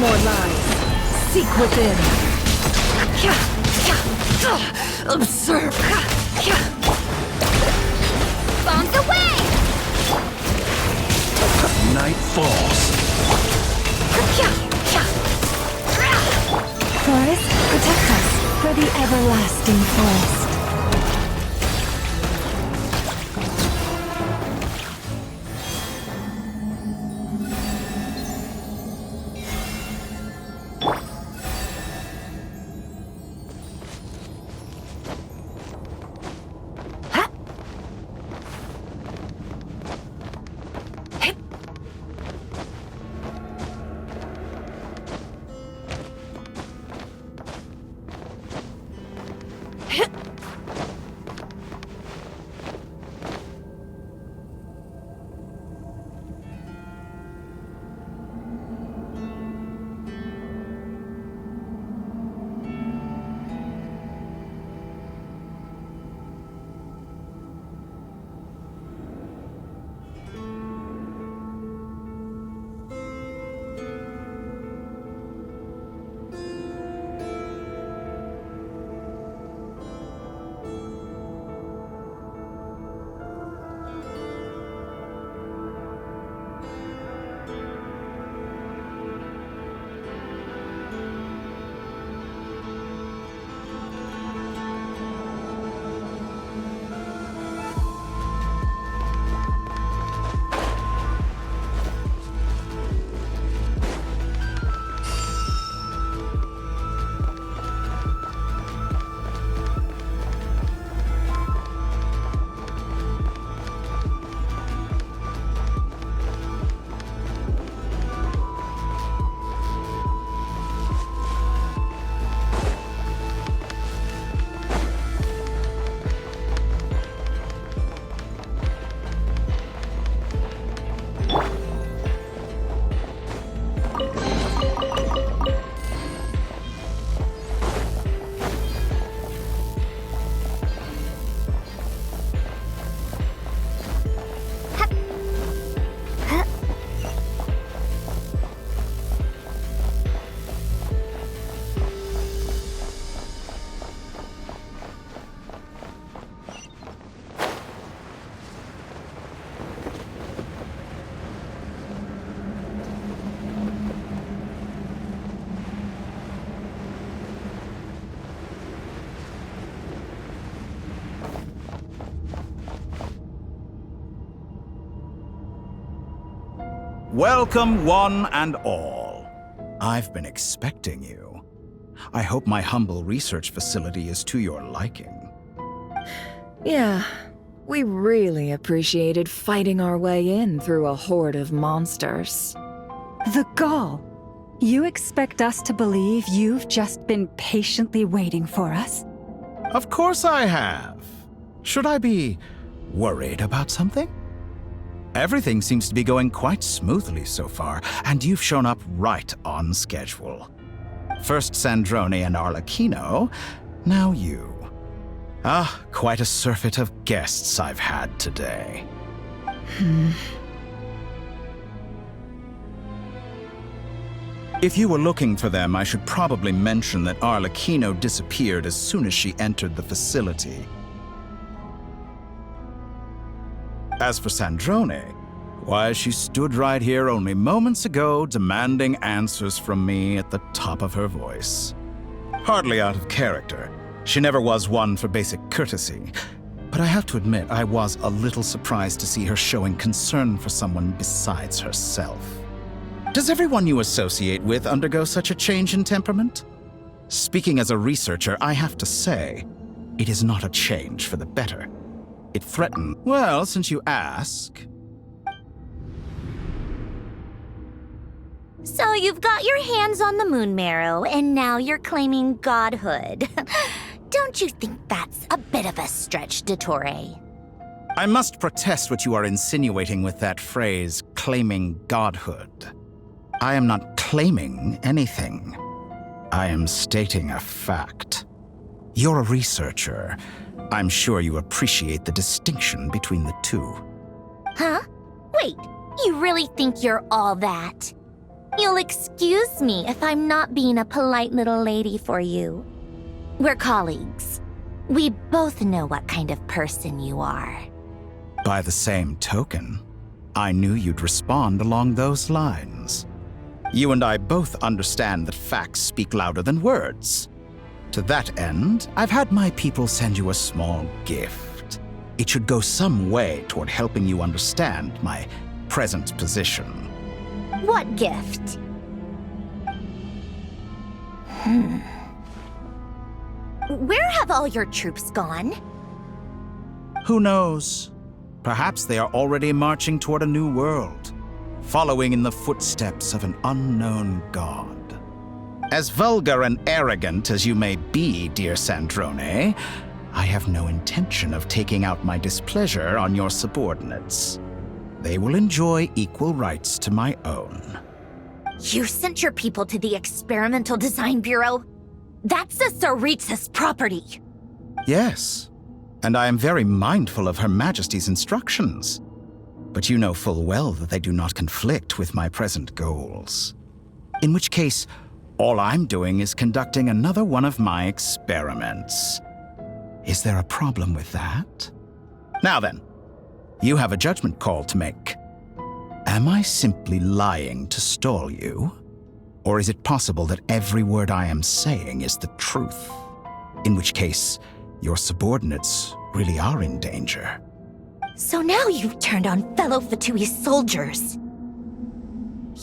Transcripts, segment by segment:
more lies. Seek within. Observe. Bombs away! Night falls. Forest, protect us for the everlasting forest. Welcome, one and all. I've been expecting you. I hope my humble research facility is to your liking. Yeah, we really appreciated fighting our way in through a horde of monsters. The gall! You expect us to believe you've just been patiently waiting for us? Of course I have. Should I be worried about something? Everything seems to be going quite smoothly so far, and you've shown up right on schedule. First Sandrone and Arlecchino, now you. Quite a surfeit of guests I've had today. If you were looking for them, I should probably mention that Arlecchino disappeared as soon as she entered the facility. As for Sandrone, why, she stood right here only moments ago demanding answers from me at the top of her voice. Hardly out of character. She never was one for basic courtesy. But I have to admit, I was a little surprised to see her showing concern for someone besides herself. Does everyone you associate with undergo such a change in temperament? Speaking as a researcher, I have to say, it is not a change for the better. It threatens... Well, since you ask... So you've got your hands on the moon marrow, and now you're claiming godhood. Don't you think that's a bit of a stretch, Dottore? I must protest what you are insinuating with that phrase, claiming godhood. I am not claiming anything. I am stating a fact. You're a researcher. I'm sure you appreciate the distinction between the two. Huh? Wait, you really think you're all that? You'll excuse me if I'm not being a polite little lady for you. We're colleagues. We both know what kind of person you are. By the same token, I knew you'd respond along those lines. You and I both understand that facts speak louder than words. To that end, I've had my people send you a small gift. It should go some way toward helping you understand my present position. What gift? Where have all your troops gone? Who knows? Perhaps they are already marching toward a new world, following in the footsteps of an unknown god. As vulgar and arrogant as you may be, dear Sandrone, I have no intention of taking out my displeasure on your subordinates. They will enjoy equal rights to my own. You sent your people to the Experimental Design Bureau? That's a Saritsa's property. Yes, and I am very mindful of Her Majesty's instructions. But you know full well that they do not conflict with my present goals. In which case, all I'm doing is conducting another one of my experiments. Is there a problem with that? Now then, you have a judgment call to make. Am I simply lying to stall you? Or is it possible that every word I am saying is the truth? In which case, your subordinates really are in danger. So now you've turned on fellow Fatui soldiers.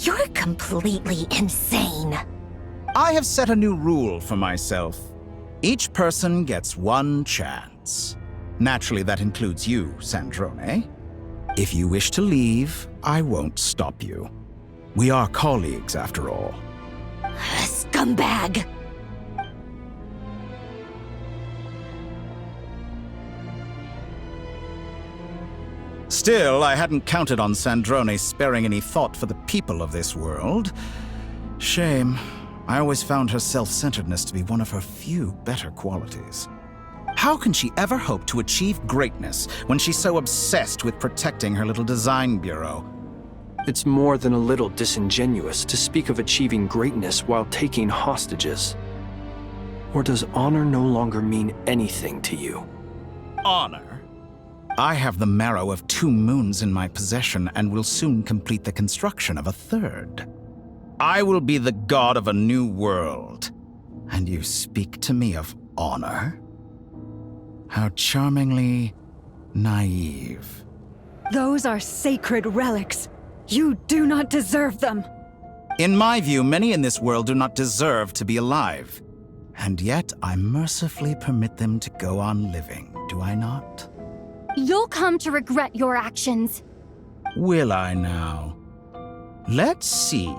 You're completely insane. I have set a new rule for myself. Each person gets one chance. Naturally, that includes you, Sandrone. If you wish to leave, I won't stop you. We are colleagues, after all. Scumbag! Still, I hadn't counted on Sandrone sparing any thought for the people of this world. Shame. I always found her self-centeredness to be one of her few better qualities. How can she ever hope to achieve greatness when she's so obsessed with protecting her little design bureau? It's more than a little disingenuous to speak of achieving greatness while taking hostages. Or does honor no longer mean anything to you? Honor? I have the marrow of 2 moons in my possession and will soon complete the construction of a 3rd. I will be the god of a new world. And you speak to me of honor? How charmingly naive. Those are sacred relics. You do not deserve them. In my view, many in this world do not deserve to be alive. And yet I mercifully permit them to go on living, do I not? You'll come to regret your actions. Will I now? Let's see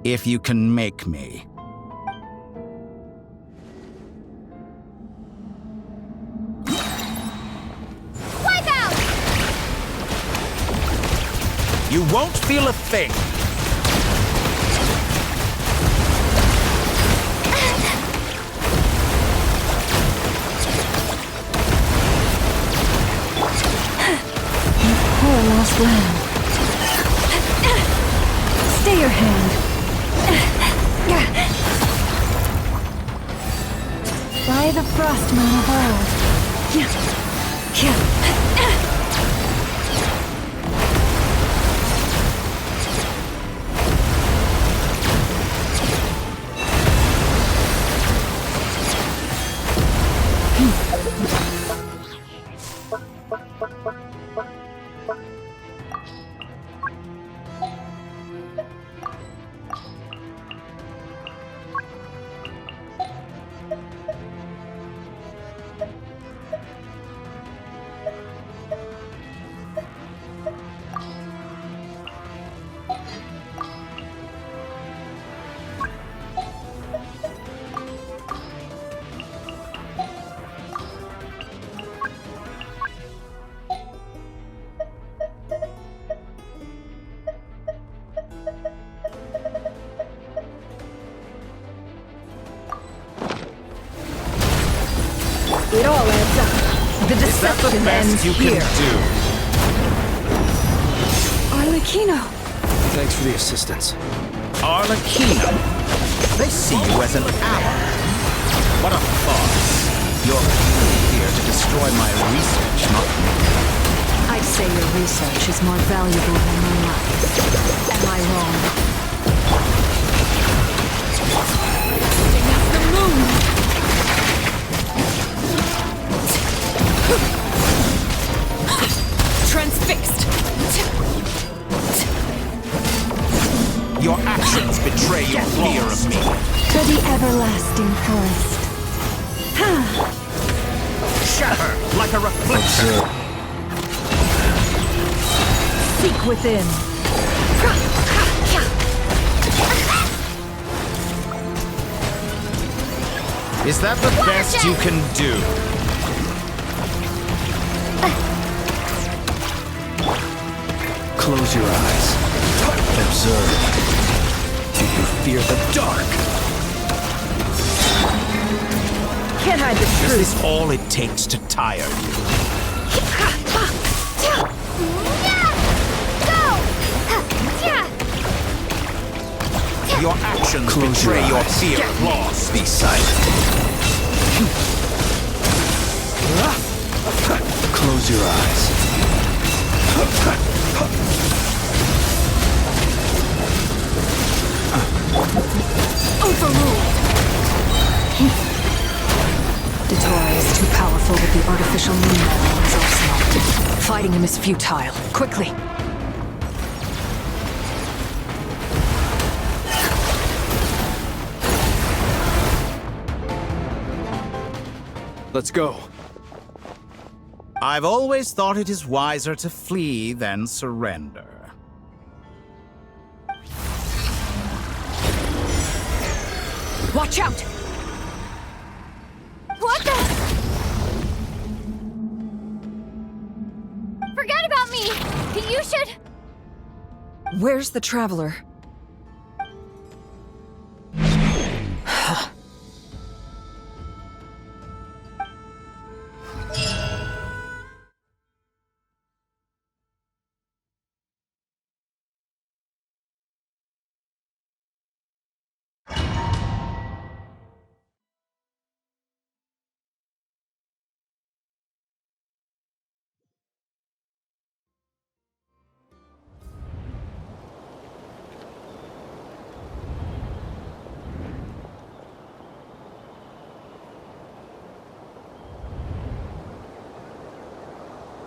if you can make me. Wipe out! You won't feel a thing. Poor lost lamb. Stay your hand. By the frost moon of old. It all adds up. The Is that the deception best ends you here. can do? Arlecchino! Thanks for the assistance. Arlecchino. They see you as an ally. What a farce. You're here to destroy my research, not me. I'd say your research is more valuable than my life. Am I wrong? Beneath the moon! Transfixed! Your actions betray your fear of me. To the everlasting forest. Shatter like a reflection. Seek within. Is that the best you can do? Close your eyes. Observe. Do you fear the dark? Can't hide the Is truth. this all it takes to tire you? Your actions Close betray your your eyes. fear of loss. Be silent. Close your eyes. Detour is too powerful with the artificial moon metal in his arsenal. Fighting him is futile. Quickly! Let's go. I've always thought it is wiser to flee than surrender. Watch out! What the? Forget about me! You should... Where's the Traveler?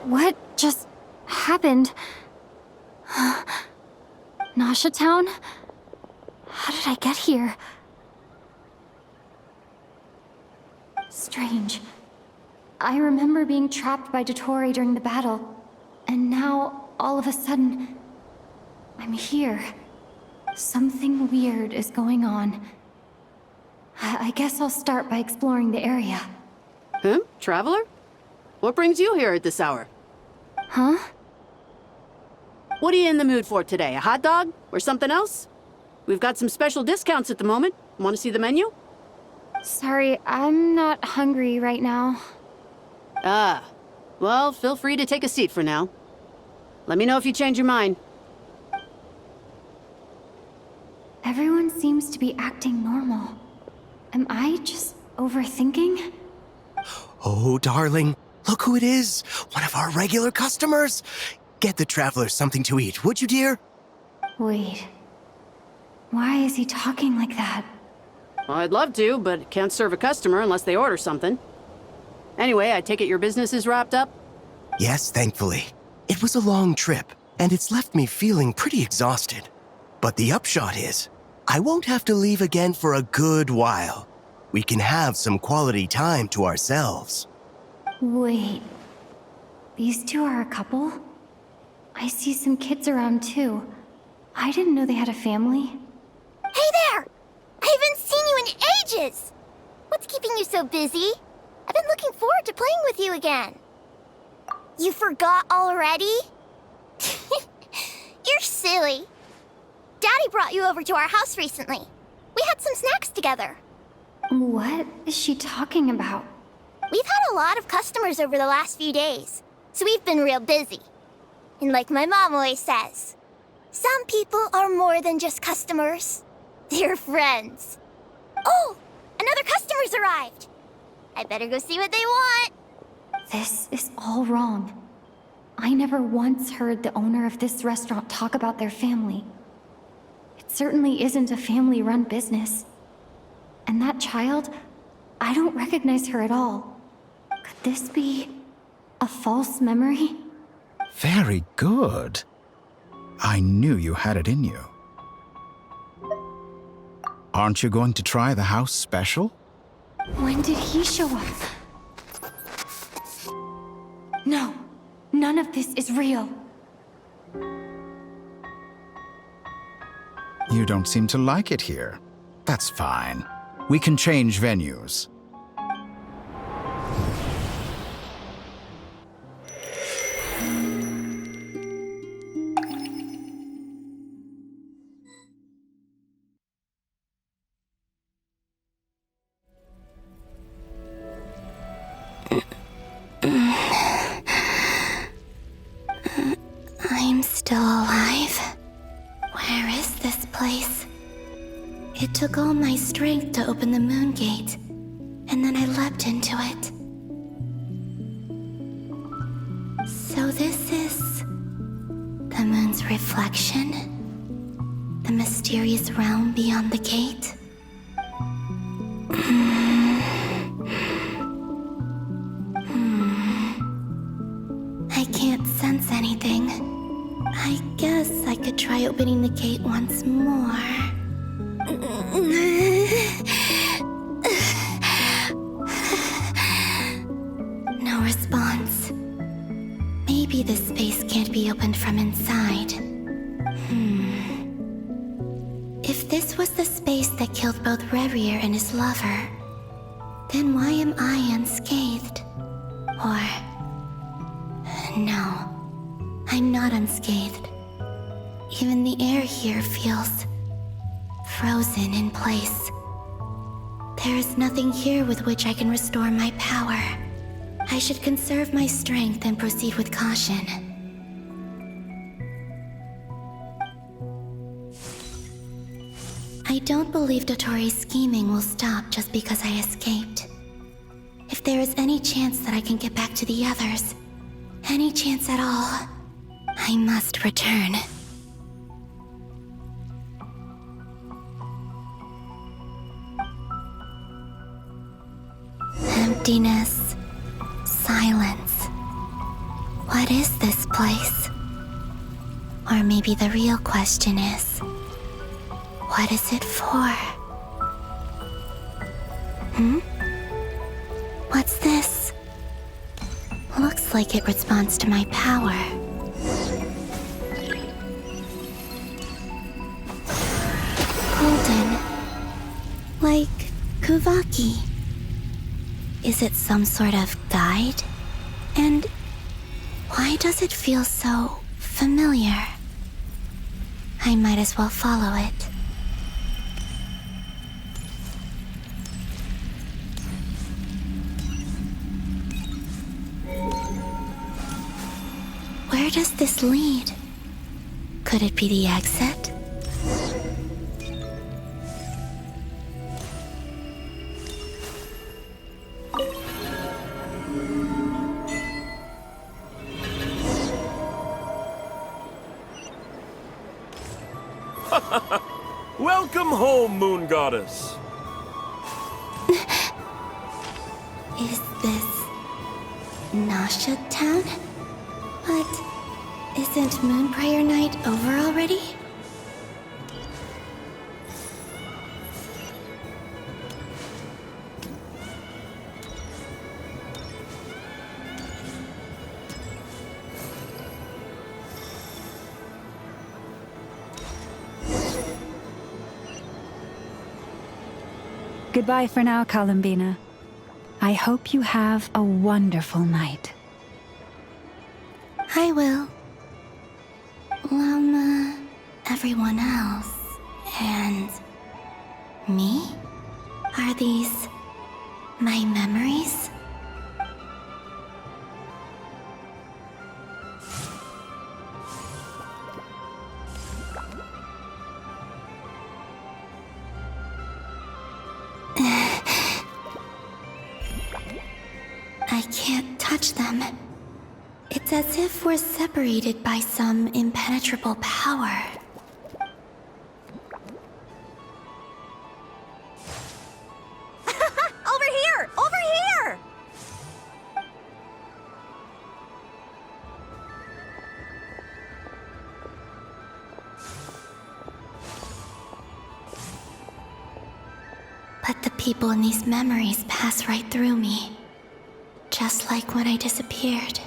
What just happened? Nasha Town? How did I get here? Strange. I remember being trapped by Dottore during the battle, and now, all of a sudden, I'm here. Something weird is going on. I guess I'll start by exploring the area. Traveler? What brings you here at this hour? Huh? What are you in the mood for today? A hot dog? Or something else? We've got some special discounts at the moment. Want to see the menu? Sorry, I'm not hungry right now. Ah. Well, feel free to take a seat for now. Let me know if you change your mind. Everyone seems to be acting normal. Am I just overthinking? Oh, darling, look who it is. One of our regular customers. Get the traveler something to eat, would you, dear? Wait. Why is he talking like that? Well, I'd love to, but can't serve a customer unless they order something. Anyway, I take it your business is wrapped up? Yes, thankfully. It was a long trip, and it's left me feeling pretty exhausted. But the upshot is, I won't have to leave again for a good while. We can have some quality time to ourselves. Wait. These two are a couple? I see some kids around too. I didn't know they had a family. Hey there! I haven't seen you in ages! What's keeping you so busy? I've been looking forward to playing with you again. You forgot already? You're silly. Daddy brought you over to our house recently. We had some snacks together. What is she talking about? We've had a lot of customers over the last few days, so we've been real busy. And like my mom always says, some people are more than just customers. They're friends. Oh, another customer's arrived. I better go see what they want. This is all wrong. I never once heard the owner of this restaurant talk about their family. It certainly isn't a family-run business. And that child, I don't recognize her at all. Could this be a false memory? Very good. I knew you had it in you. Aren't you going to try the house special? When did he show up? No, none of this is real. You don't seem to like it here. That's fine. We can change venues. I'm still alive. Where is this place? It took all my strength to open the moon gate, and then I leapt into it. So this is the moon's reflection? The mysterious realm beyond the gate? I can't sense anything. I guess I could try opening the gate once more. No response. Maybe this space can't be opened from inside. If this was the space that killed both Revier and his lover, then why am I unscathed? Or... no, I'm not unscathed. Even the air here feels frozen in place. There is nothing here with which I can restore my power. I should conserve my strength and proceed with caution. I don't believe Dotori's scheming will stop just because I escaped. If there is any chance that I can get back to the others, any chance at all, I must return. Emptiness, silence. What is this place? Or maybe the real question is, what is it for? What's this? Looks like it responds to my power. Golden. Like Kuvaki. Is it some sort of guide? And why does it feel so familiar? I might as well follow it. Where does this lead? Could it be the exit? Welcome home, Moon Goddess. Is this Nasha Town? But isn't Moon Prayer Night over already? Goodbye for now, Columbina. I hope you have a wonderful night. I will. Everyone else. And... me? Are these... my memories? can't touch them. It's as if we're separated by some impenetrable power. Over here! Over here! Let the people in these memories pass right through me. Just like when I disappeared.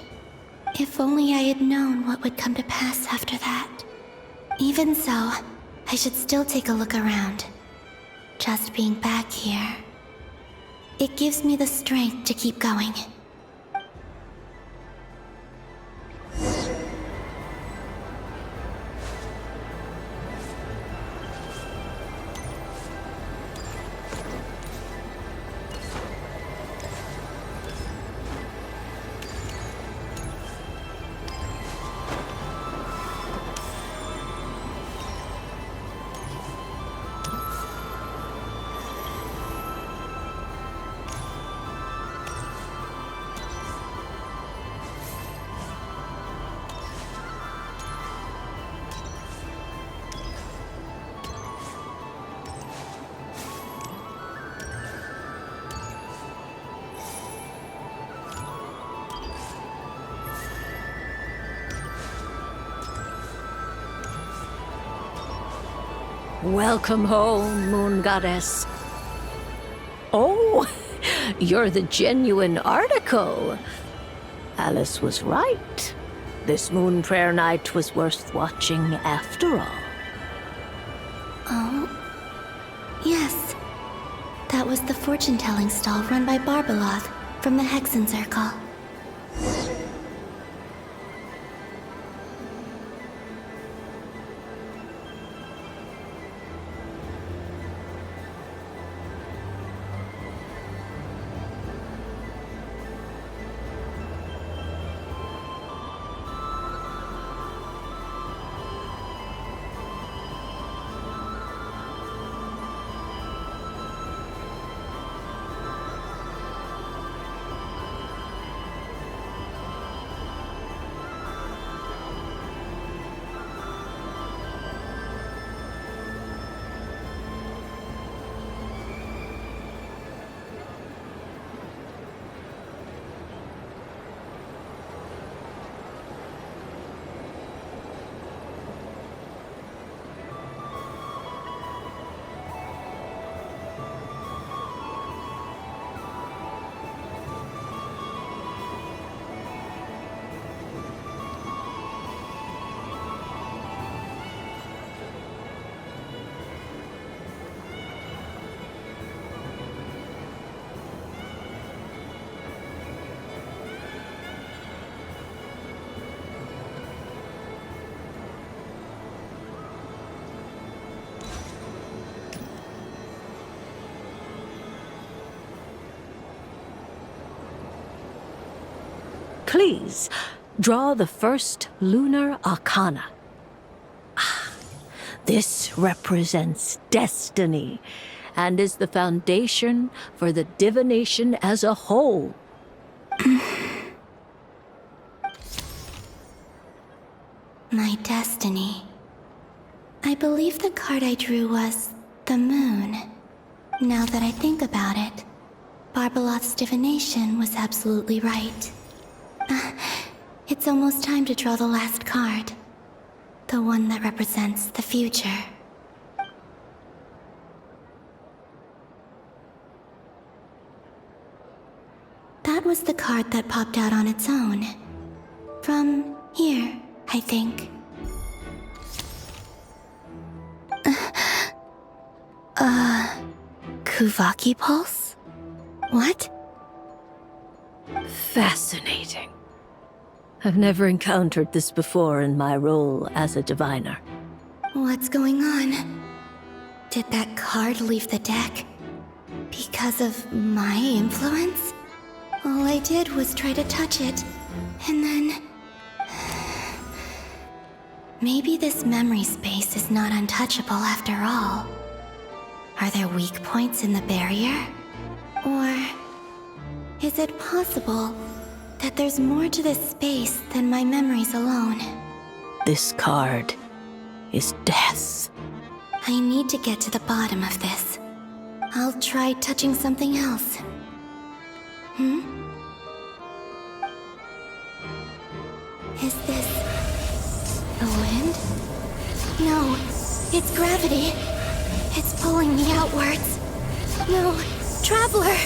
If only I had known what would come to pass after that. Even so, I should still take a look around. Just being back here. It gives me the strength to keep going. Welcome home, Moon Goddess. Oh, you're the genuine article. Alice was right. This Moon Prayer Night was worth watching after all. Oh, yes. That was the fortune-telling stall run by Barbeloth from the Hexen Circle. Please, draw the first lunar arcana. This represents destiny and is the foundation for the divination as a whole. My destiny. I believe the card I drew was the moon. Now that I think about it, Barbeloth's divination was absolutely right. It's almost time to draw the last card. The one that represents the future. That was the card that popped out on its own. From here, I think. Kuvaki Pulse? What? Fascinating. I've never encountered this before in my role as a diviner. What's going on? Did that card leave the deck? Because of my influence? All I did was try to touch it, and then... Maybe this memory space is not untouchable after all. Are there weak points in the barrier? Or is it possible that there's more to this space than my memories alone. This card is death. I need to get to the bottom of this. I'll try touching something else. Is this the wind? No, it's gravity. It's pulling me outwards. No, Traveler!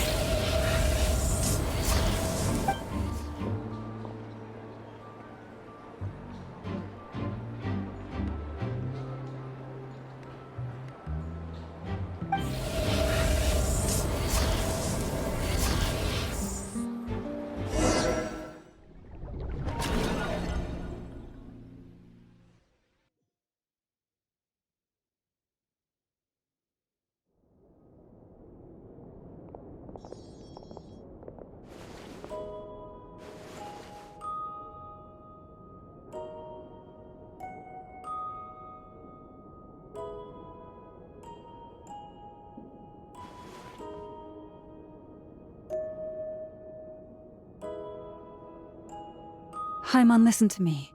Hyman, listen to me.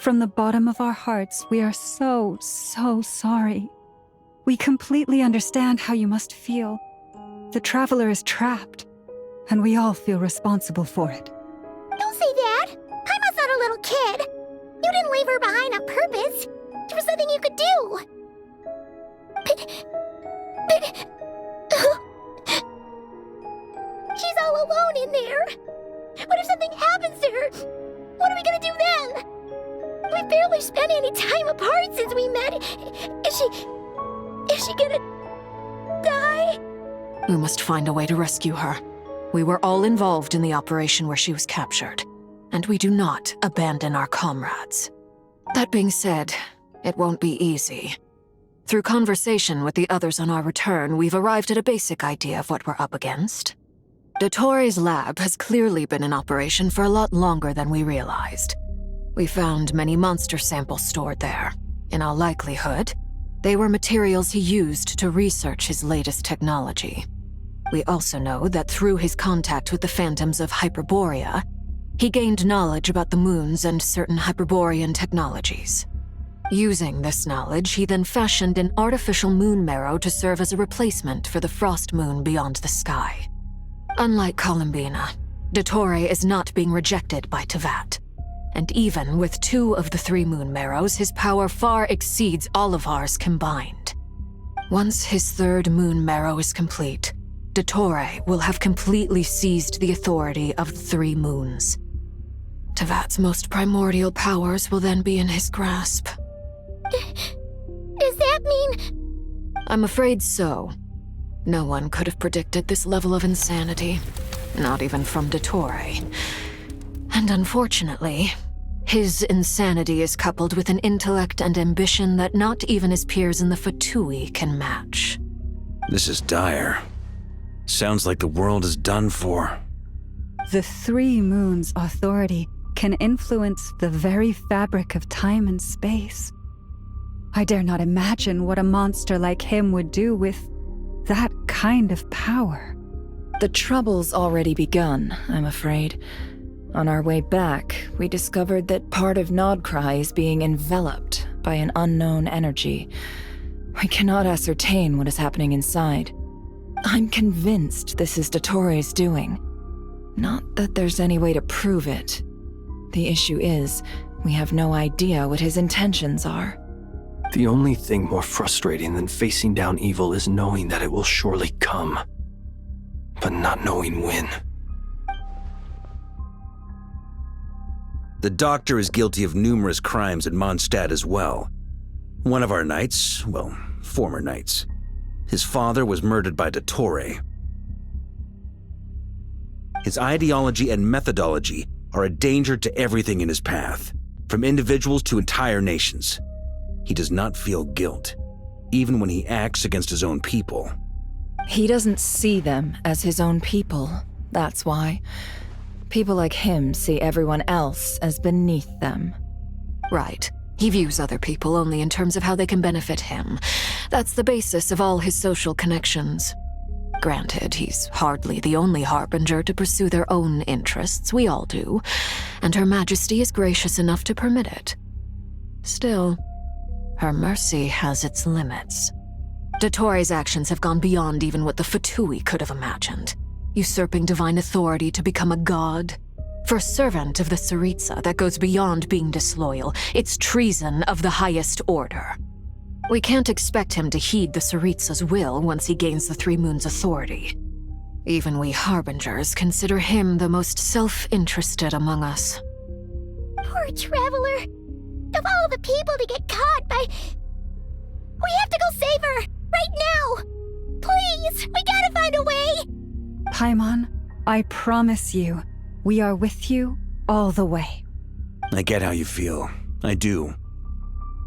From the bottom of our hearts, we are so sorry. We completely understand how you must feel. The Traveler is trapped, and we all feel responsible for it. Don't say that! Hyman's not a little kid! You didn't leave her behind on purpose! There was nothing you could do! She's all alone in there! What if something happens to her? What are we gonna do then? We've barely spent any time apart since we met. Is she gonna die? We must find a way to rescue her. We were all involved in the operation where she was captured, and we do not abandon our comrades. That being said, it won't be easy. Through conversation with the others on our return, we've arrived at a basic idea of what we're up against. Dottore's lab has clearly been in operation for a lot longer than we realized. We found many monster samples stored there. In all likelihood, they were materials he used to research his latest technology. We also know that through his contact with the phantoms of Hyperborea, he gained knowledge about the moons and certain Hyperborean technologies. Using this knowledge, he then fashioned an artificial moon marrow to serve as a replacement for the frost moon beyond the sky. Unlike Columbina, Dottore is not being rejected by Teyvat. And even with 2 of the 3 moon marrows, his power far exceeds all of ours combined. Once his 3rd moon marrow is complete, Dottore will have completely seized the authority of the 3 moons. Teyvat's most primordial powers will then be in his grasp. Does that mean... I'm afraid so. No one could have predicted this level of insanity, not even from Dottore. And unfortunately, his insanity is coupled with an intellect and ambition that not even his peers in the Fatui can match. This is dire. Sounds like the world is done for. The 3 moons' authority can influence the very fabric of time and space. I dare not imagine what a monster like him would do with that kind of power. The trouble's already begun, I'm afraid. On our way back, we discovered that part of Krai is being enveloped by an unknown energy. We cannot ascertain what is happening inside. I'm convinced this is Dottore's doing. Not that there's any way to prove it. The issue is, we have no idea what his intentions are. The only thing more frustrating than facing down evil is knowing that it will surely come, but not knowing when. The Doctor is guilty of numerous crimes at Mondstadt as well. One of our knights, well, former knights, his father was murdered by Dottore. His ideology and methodology are a danger to everything in his path, from individuals to entire nations. He does not feel guilt, even when he acts against his own people. He doesn't see them as his own people, that's why. People like him see everyone else as beneath them. Right. He views other people only in terms of how they can benefit him. That's the basis of all his social connections. Granted, he's hardly the only harbinger to pursue their own interests. We all do, and Her Majesty is gracious enough to permit it. Still, her mercy has its limits. Dottore actions have gone beyond even what the Fatui could have imagined. Usurping divine authority to become a god. For a servant of the Tsaritsa, that goes beyond being disloyal. It's treason of the highest order. We can't expect him to heed the Tsaritsa's will once he gains the Three Moons' authority. Even we harbingers consider him the most self-interested among us. Poor Traveler. Of all the people to get caught by... We have to go save her! Right now! Please! We gotta find a way! Paimon, I promise you, we are with you all the way. I get how you feel. I do.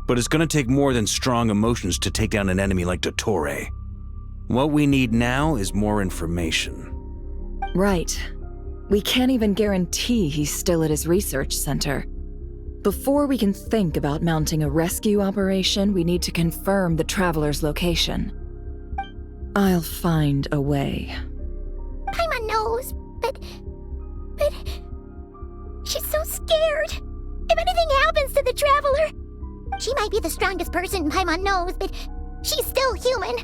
But it's gonna take more than strong emotions to take down an enemy like Dottore. What we need now is more information. Right. We can't even guarantee he's still at his research center. Before we can think about mounting a rescue operation, we need to confirm the Traveler's location. I'll find a way. Paimon knows, but... She's so scared. If anything happens to the Traveler... She might be the strongest person Paimon knows, but she's still human.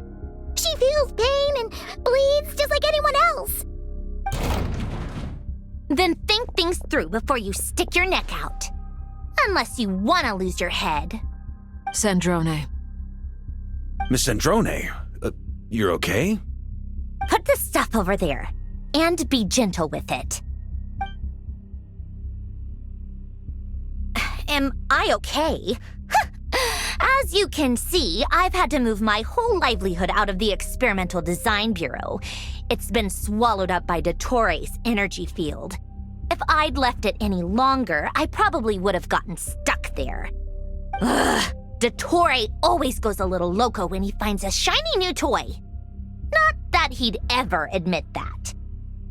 She feels pain and bleeds just like anyone else. Then think things through before you stick your neck out. Unless you want to lose your head. Sandrone. Miss Sandrone, you're okay? Put the stuff over there, and be gentle with it. Am I okay? As you can see, I've had to move my whole livelihood out of the Experimental Design Bureau. It's been swallowed up by Dottore's energy field. If I'd left it any longer, I probably would have gotten stuck there. Ugh, Dottore always goes a little loco when he finds a shiny new toy. Not that he'd ever admit that.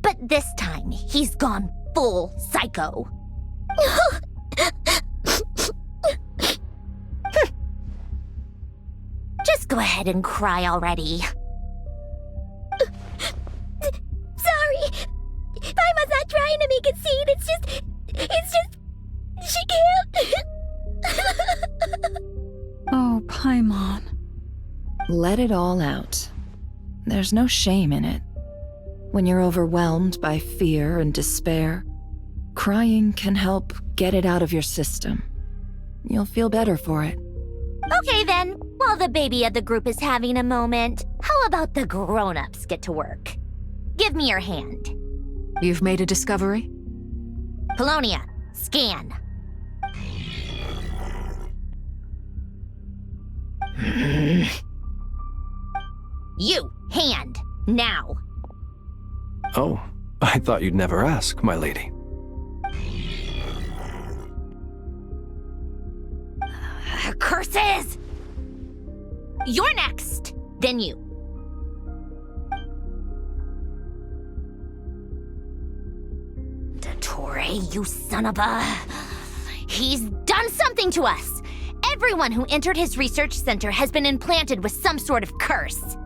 But this time, he's gone full psycho. Just go ahead and cry already. Sorry. Paimon's not trying to make it seem. It's just... She can't. Oh, Paimon. Let it all out. There's no shame in it. When you're overwhelmed by fear and despair, crying can help get it out of your system. You'll feel better for it. Okay then, while the baby of the group is having a moment, how about the grown-ups get to work? Give me your hand. You've made a discovery? Polonia, scan. You, hand, now. Oh, I thought you'd never ask, my lady. Curses! You're next, then you. Dottore, you son of a... He's done something to us! Everyone who entered his research center has been implanted with some sort of curse.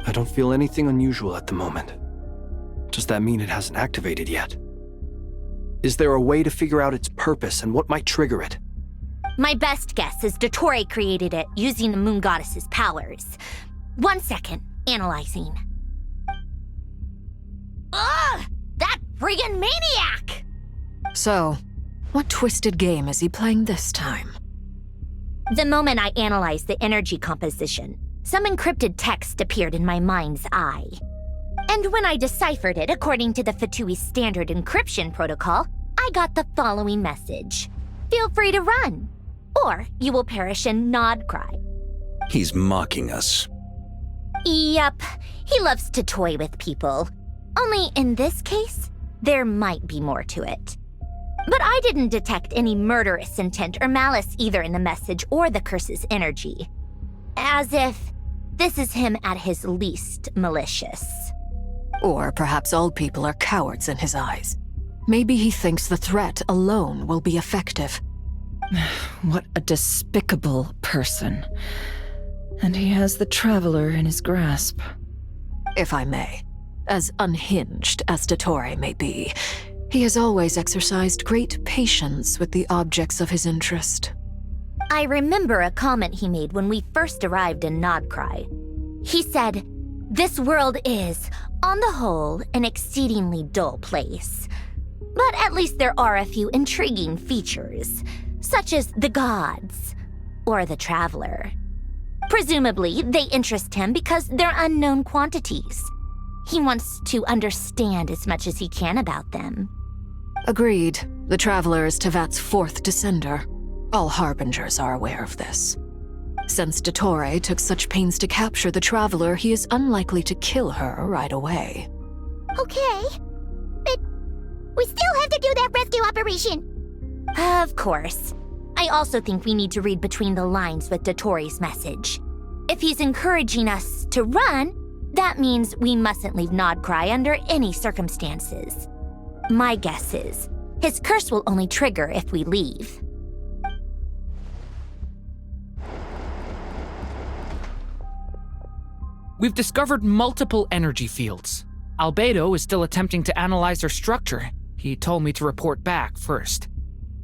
I don't feel anything unusual at the moment. Does that mean it hasn't activated yet? Is there a way to figure out its purpose and what might trigger it? My best guess is Dottore created it using the Moon Goddess's powers. 1 second, analyzing. Ugh! That friggin' maniac! So, what twisted game is he playing this time? The moment I analyzed the energy composition, some encrypted text appeared in my mind's eye. And when I deciphered it according to the Fatui standard encryption protocol, I got the following message. Feel free to run, or you will perish in Nod Krai. He's mocking us. Yep, he loves to toy with people. Only in this case, there might be more to it. But I didn't detect any murderous intent or malice either in the message or the curse's energy. As if this is him at his least malicious. Or perhaps all people are cowards in his eyes. Maybe he thinks the threat alone will be effective. What a despicable person. And he has the Traveler in his grasp. if I may. As unhinged as Dottore may be, he has always exercised great patience with the objects of his interest. I remember a comment he made when we first arrived in Krai. He said, "This world is, on the whole, an exceedingly dull place. But at least there are a few intriguing features, such as the gods or the traveler. Presumably, they interest him because they're unknown quantities. He wants to understand as much as he can about them." Agreed. The Traveler is Tevat's fourth descender. All Harbingers are aware of this. Since Dottore took such pains to capture the Traveler, he is unlikely to kill her right away. Okay, but we still have to do that rescue operation. Of course. I also think we need to read between the lines with Dottore's message. If he's encouraging us to run, that means we mustn't leave Krai under any circumstances. My guess is, his curse will only trigger if we leave. We've discovered multiple energy fields. Albedo is still attempting to analyze their structure. He told me to report back first.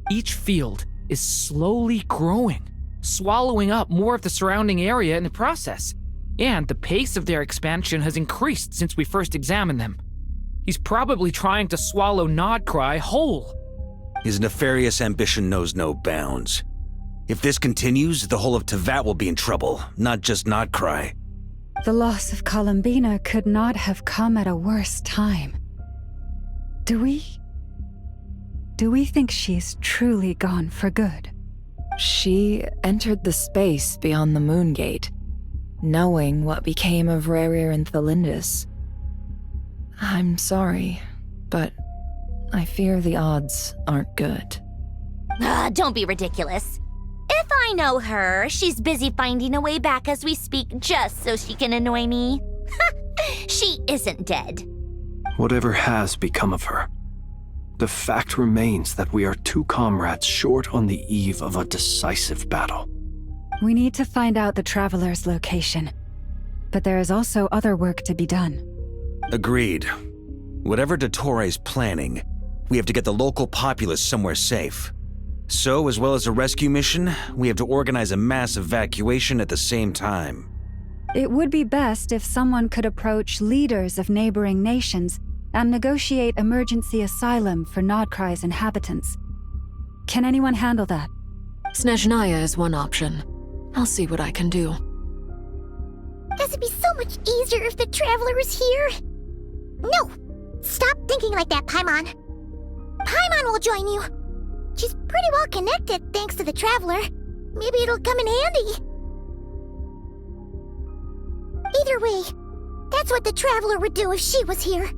Each field is slowly growing, swallowing up more of the surrounding area in the process. And the pace of their expansion has increased since we first examined them. He's probably trying to swallow Krai whole. His nefarious ambition knows no bounds. If this continues, the whole of Tevat will be in trouble, not just Krai. The loss of Columbina could not have come at a worse time. Do we think she's truly gone for good? She entered the space beyond the Moon Gate, knowing what became of Rerir and Thelindis. I'm sorry, but I fear the odds aren't good. Don't be ridiculous. If I know her, she's busy finding a way back as we speak just so she can annoy me. She isn't dead. Whatever has become of her, the fact remains that we are two comrades short on the eve of a decisive battle. We need to find out the Traveler's location, but there is also other work to be done. Agreed. Whatever Dottore is planning, we have to get the local populace somewhere safe. So, as well as a rescue mission, we have to organize a mass evacuation at the same time. It would be best if someone could approach leaders of neighboring nations and negotiate emergency asylum for Krai's inhabitants. Can anyone handle that? Snezhnaya is one option. I'll see what I can do. This would be so much easier if the Traveler was here. No! Stop thinking like that, Paimon. Paimon will join you. She's pretty well connected thanks to the Traveler. Maybe it'll come in handy. Either way, that's what the Traveler would do if she was here.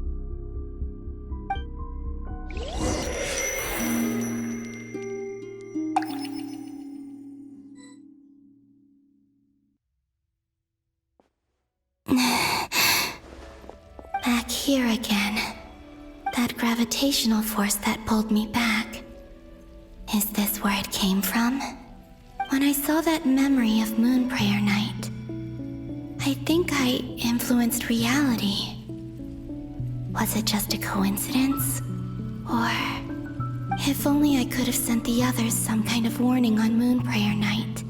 Back here again. That gravitational force that pulled me back. Is this where it came from? When I saw that memory of Moon Prayer Night, I think I influenced reality. Was it just a coincidence? Or if only I could have sent the others some kind of warning on Moon Prayer Night.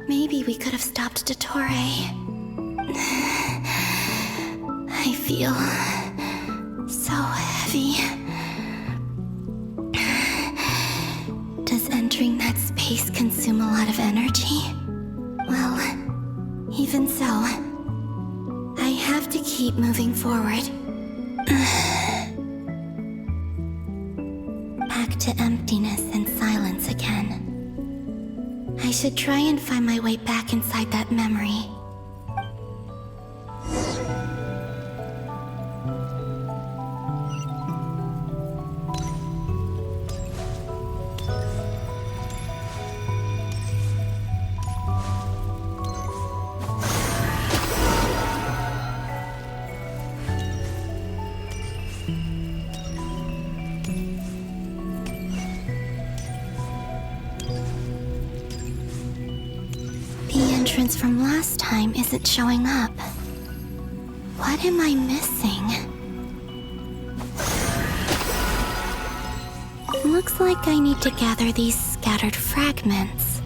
Maybe we could have stopped Dottore. I feel so heavy. Does entering that space consume a lot of energy? Well, even so, I have to keep moving forward. Back to emptiness and silence again. I should try and find my way back inside that memory. From last time isn't showing up. What am I missing? Looks like I need to gather these scattered fragments.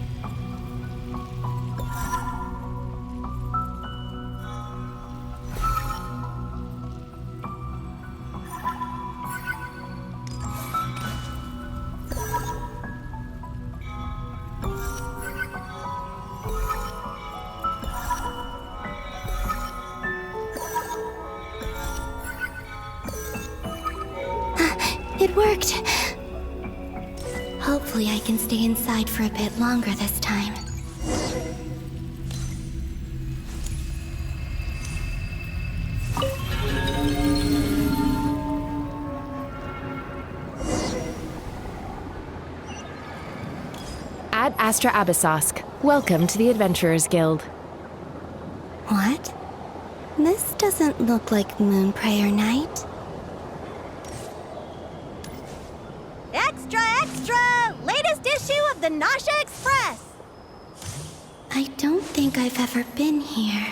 It worked! Hopefully I can stay inside for a bit longer this time. Ad Astra Abyssosk. Welcome to the Adventurers Guild. What? This doesn't look like Moon Prayer Night. Extra, extra! Latest issue of the Nasha Express! I don't think I've ever been here.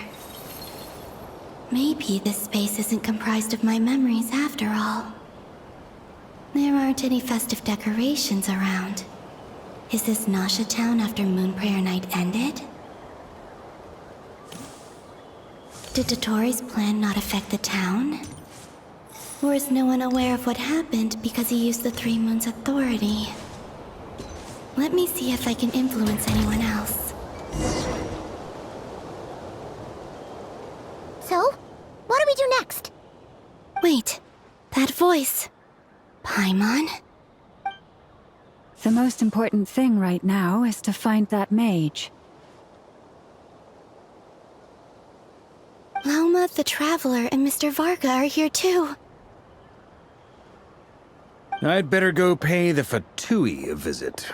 Maybe this space isn't comprised of my memories after all. There aren't any festive decorations around. Is this Nasha Town after Moon Prayer Night ended? Did Dottore plan not affect the town? Or is no one aware of what happened because he used the Three Moons' authority? Let me see if I can influence anyone else. So, what do we do next? Wait, that voice. Paimon? The most important thing right now is to find that mage. Lauma the Traveler and Mr. Varga are here too. I'd better go pay the Fatui a visit.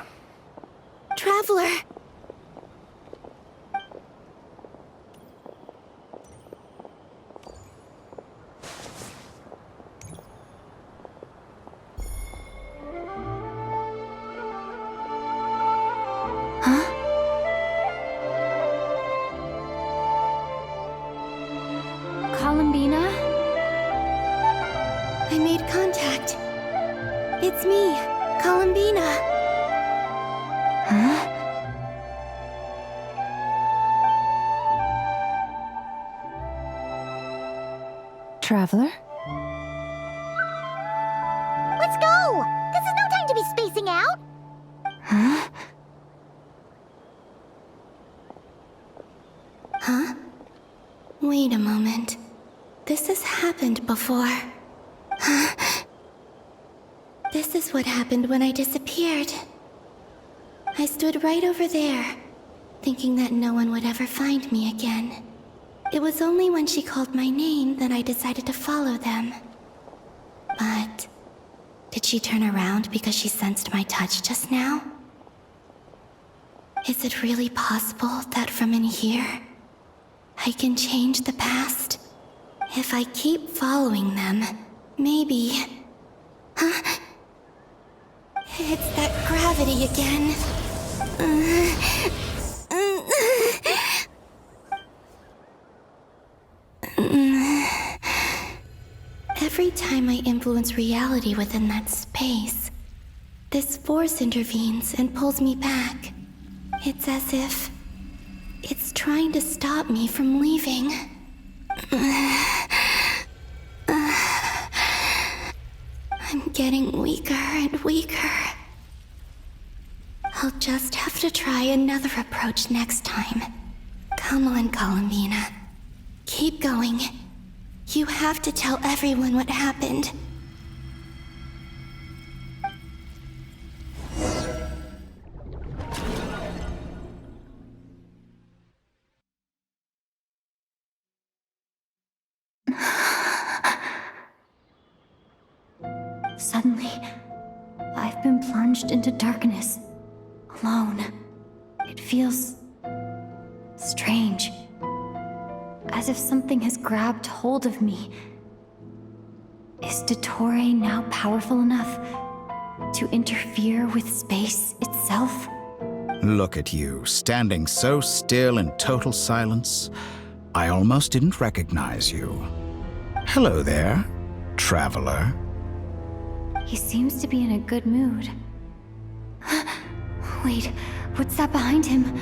Traveler! Huh? Columbina? I made contact. It's me, Columbina. Huh? Traveler? Let's go! This is no time to be spacing out! Huh? Huh? Wait a moment. This has happened before. Huh? This is what happened when I disappeared. I stood right over there, thinking that no one would ever find me again. It was only when she called my name that I decided to follow them. But did she turn around because she sensed my touch just now? Is it really possible that from in here, I can change the past? If I keep following them, maybe... Huh? It's that gravity again. Every time I influence reality within that space, this force intervenes and pulls me back. It's as if it's trying to stop me from leaving. I'm getting weaker and weaker. I'll just have to try another approach next time. Come on, Columbina. Keep going. You have to tell everyone what happened. Suddenly, I've been plunged into darkness, alone. It feels strange, as if something has grabbed hold of me. Is Dottore now powerful enough to interfere with space itself? Look at you, standing so still in total silence. I almost didn't recognize you. Hello there, traveler. He seems to be in a good mood. Wait, what's that behind him?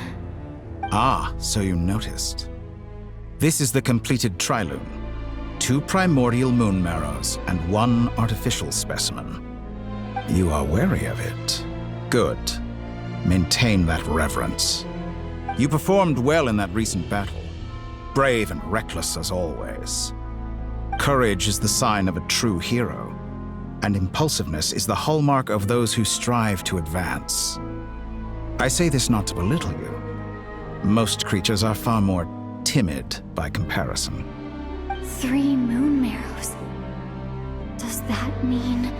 Ah, so you noticed. This is the completed trilune. 2 primordial moon marrows and 1 artificial specimen. You are wary of it. Good. Maintain that reverence. You performed well in that recent battle. Brave and reckless as always. Courage is the sign of a true hero, and impulsiveness is the hallmark of those who strive to advance. I say this not to belittle you. Most creatures are far more timid by comparison. 3 moon marrows. Does that mean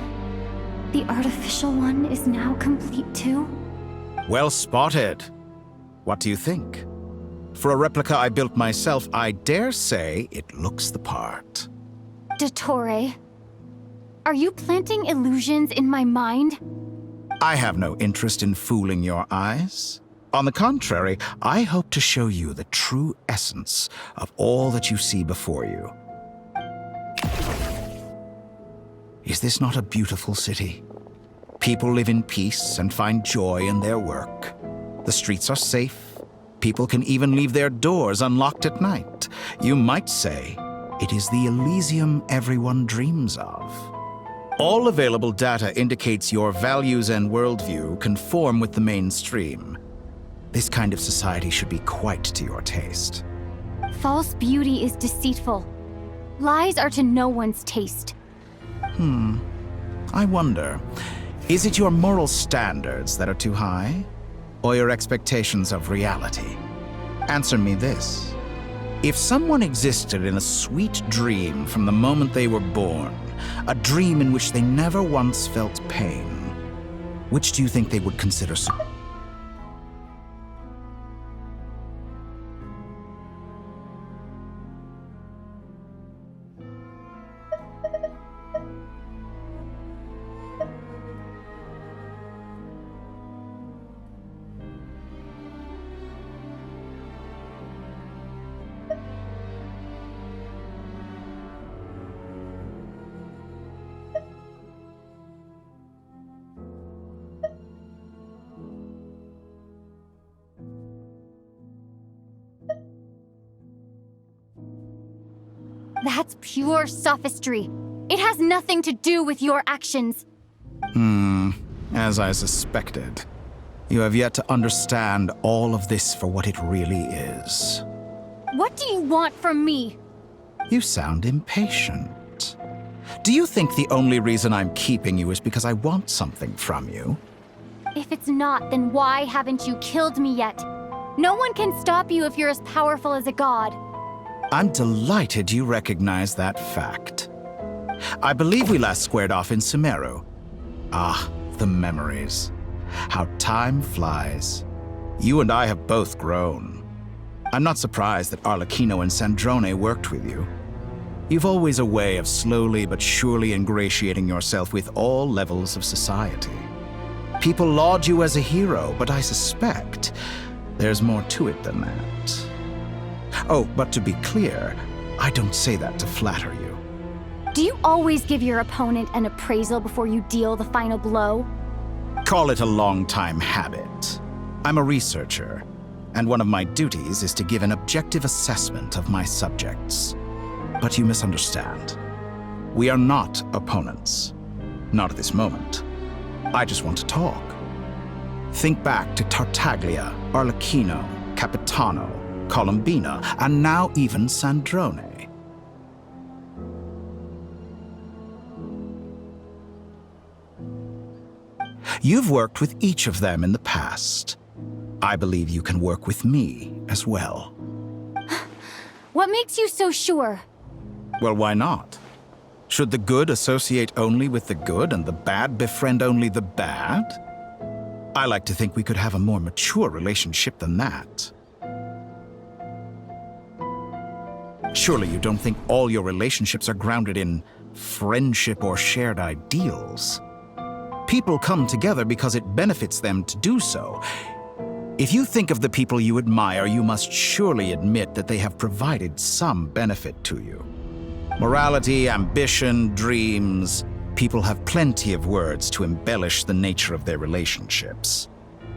the artificial one is now complete too? Well spotted. What do you think? For a replica I built myself, I dare say it looks the part. Dottore, are you planting illusions in my mind? I have no interest in fooling your eyes. On the contrary, I hope to show you the true essence of all that you see before you. Is this not a beautiful city? People live in peace and find joy in their work. The streets are safe. People can even leave their doors unlocked at night. You might say it is the Elysium everyone dreams of. All available data indicates your values and worldview conform with the mainstream. This kind of society should be quite to your taste. False beauty is deceitful. Lies are to no one's taste. I wonder, is it your moral standards that are too high? Or your expectations of reality? Answer me this. If someone existed in a sweet dream from the moment they were born, a dream in which they never once felt pain, which do you think they would consider That's pure sophistry. It has nothing to do with your actions. As I suspected. You have yet to understand all of this for what it really is. What do you want from me? You sound impatient. Do you think the only reason I'm keeping you is because I want something from you? If it's not, then why haven't you killed me yet? No one can stop you if you're as powerful as a god. I'm delighted you recognize that fact. I believe we last squared off in Sumeru. Ah, the memories. How time flies. You and I have both grown. I'm not surprised that Arlecchino and Sandrone worked with you. You've always a way of slowly but surely ingratiating yourself with all levels of society. People laud you as a hero, but I suspect there's more to it than that. Oh, but to be clear, I don't say that to flatter you. Do you always give your opponent an appraisal before you deal the final blow? Call it a long-time habit. I'm a researcher, and one of my duties is to give an objective assessment of my subjects. But you misunderstand. We are not opponents. Not at this moment. I just want to talk. Think back to Tartaglia, Arlecchino, Capitano, Columbina, and now even Sandrone. You've worked with each of them in the past. I believe you can work with me as well. What makes you so sure? Well, why not? Should the good associate only with the good and the bad befriend only the bad? I like to think we could have a more mature relationship than that. Surely you don't think all your relationships are grounded in friendship or shared ideals. People come together because it benefits them to do so. If you think of the people you admire, you must surely admit that they have provided some benefit to you. Morality, ambition, dreams. People have plenty of words to embellish the nature of their relationships.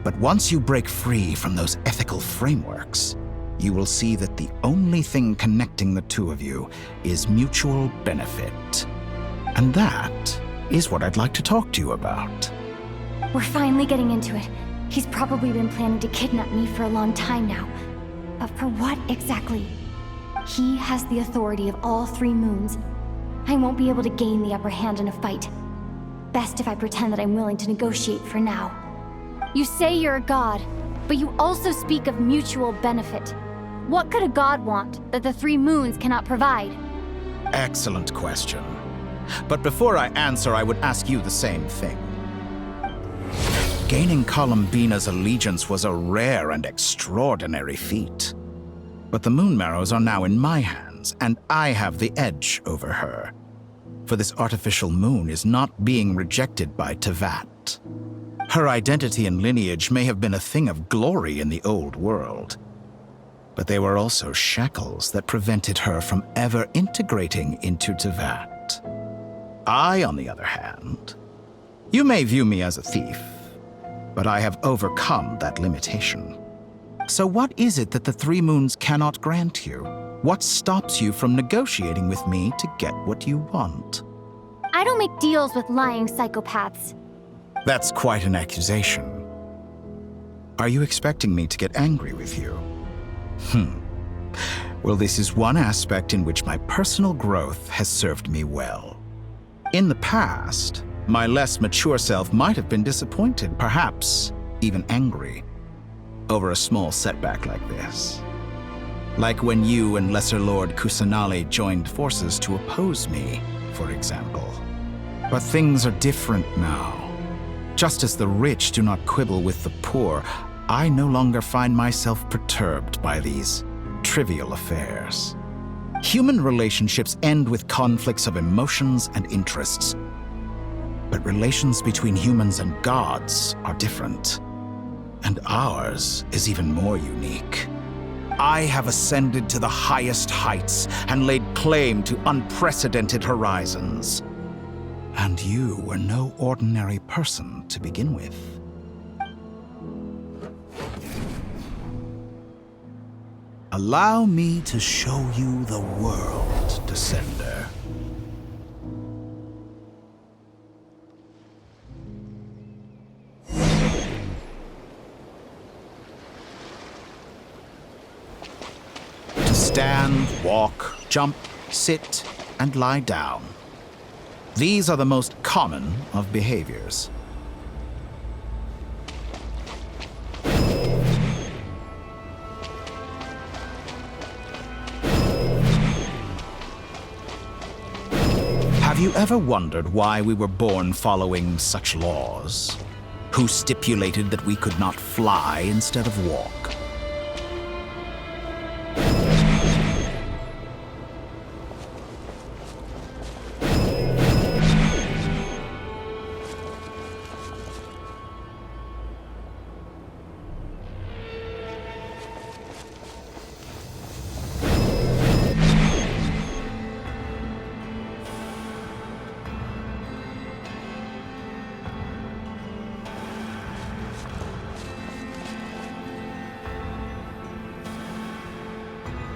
But once you break free from those ethical frameworks, you will see that the only thing connecting the two of you is mutual benefit. And that is what I'd like to talk to you about. We're finally getting into it. He's probably been planning to kidnap me for a long time now. But for what exactly? He has the authority of all 3 moons. I won't be able to gain the upper hand in a fight. Best if I pretend that I'm willing to negotiate for now. You say you're a god, but you also speak of mutual benefit. What could a god want that the 3 moons cannot provide? Excellent question. But before I answer, I would ask you the same thing. Gaining Columbina's allegiance was a rare and extraordinary feat. But the Moon Marrows are now in my hands, and I have the edge over her. For this artificial moon is not being rejected by Teyvat. Her identity and lineage may have been a thing of glory in the old world, but they were also shackles that prevented her from ever integrating into Teyvat. I, on the other hand, you may view me as a thief, but I have overcome that limitation. So what is it that the 3 moons cannot grant you? What stops you from negotiating with me to get what you want? I don't make deals with lying psychopaths. That's quite an accusation. Are you expecting me to get angry with you? Well, this is one aspect in which my personal growth has served me well. In the past, my less mature self might have been disappointed, perhaps even angry, over a small setback like this. Like when you and Lesser Lord Kusanali joined forces to oppose me, for example. But things are different now. Just as the rich do not quibble with the poor, I no longer find myself perturbed by these trivial affairs. Human relationships end with conflicts of emotions and interests. But relations between humans and gods are different. And ours is even more unique. I have ascended to the highest heights and laid claim to unprecedented horizons. And you were no ordinary person to begin with. Allow me to show you the world, Descender. To stand, walk, jump, sit, and lie down. These are the most common of behaviors. Have you ever wondered why we were born following such laws? Who stipulated that we could not fly instead of walk?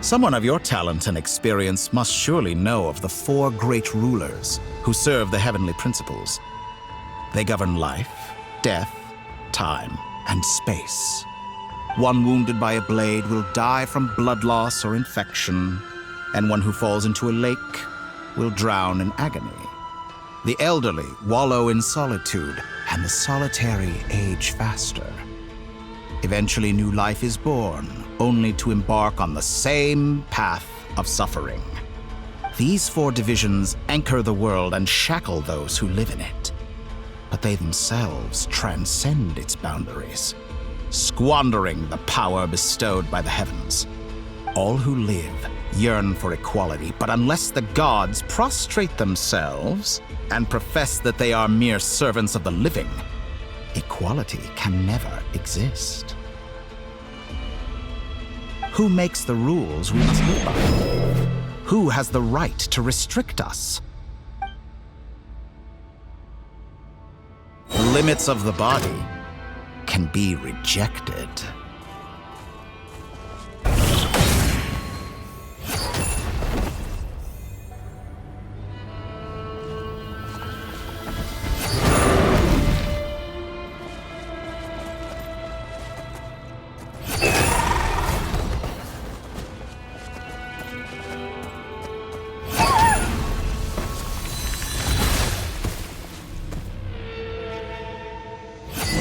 Someone of your talent and experience must surely know of the 4 great rulers who serve the heavenly principles. They govern life, death, time, and space. One wounded by a blade will die from blood loss or infection, and one who falls into a lake will drown in agony. The elderly wallow in solitude, and the solitary age faster. Eventually, new life is born, only to embark on the same path of suffering. These 4 divisions anchor the world and shackle those who live in it. But they themselves transcend its boundaries, squandering the power bestowed by the heavens. All who live yearn for equality, but unless the gods prostrate themselves and profess that they are mere servants of the living, equality can never exist. Who makes the rules we must live by? Who has the right to restrict us? The limits of the body can be rejected.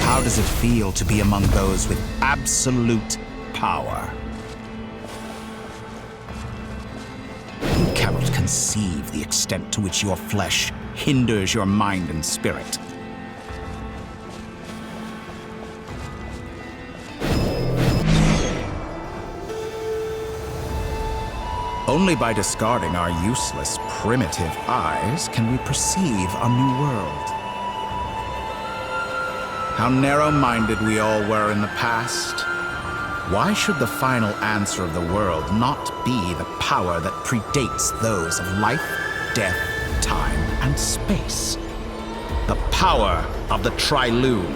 How does it feel to be among those with absolute power? You cannot conceive the extent to which your flesh hinders your mind and spirit. Only by discarding our useless, primitive eyes can we perceive a new world. How narrow-minded we all were in the past. Why should the final answer of the world not be the power that predates those of life, death, time, and space? The power of the Trilune.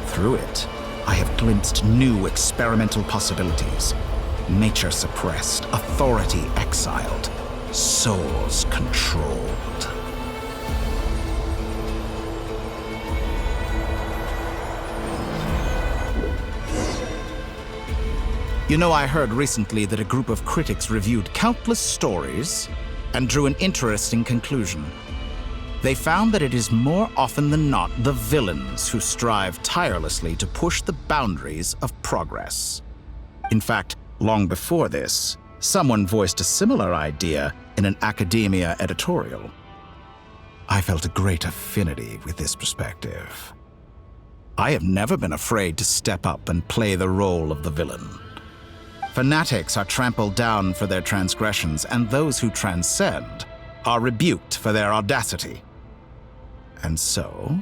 Through it, I have glimpsed new experimental possibilities. Nature suppressed, authority exiled, souls controlled. You know, I heard recently that a group of critics reviewed countless stories and drew an interesting conclusion. They found that it is more often than not the villains who strive tirelessly to push the boundaries of progress. In fact, long before this, someone voiced a similar idea in an academia editorial. I felt a great affinity with this perspective. I have never been afraid to step up and play the role of the villain. Fanatics are trampled down for their transgressions, and those who transcend are rebuked for their audacity. And so,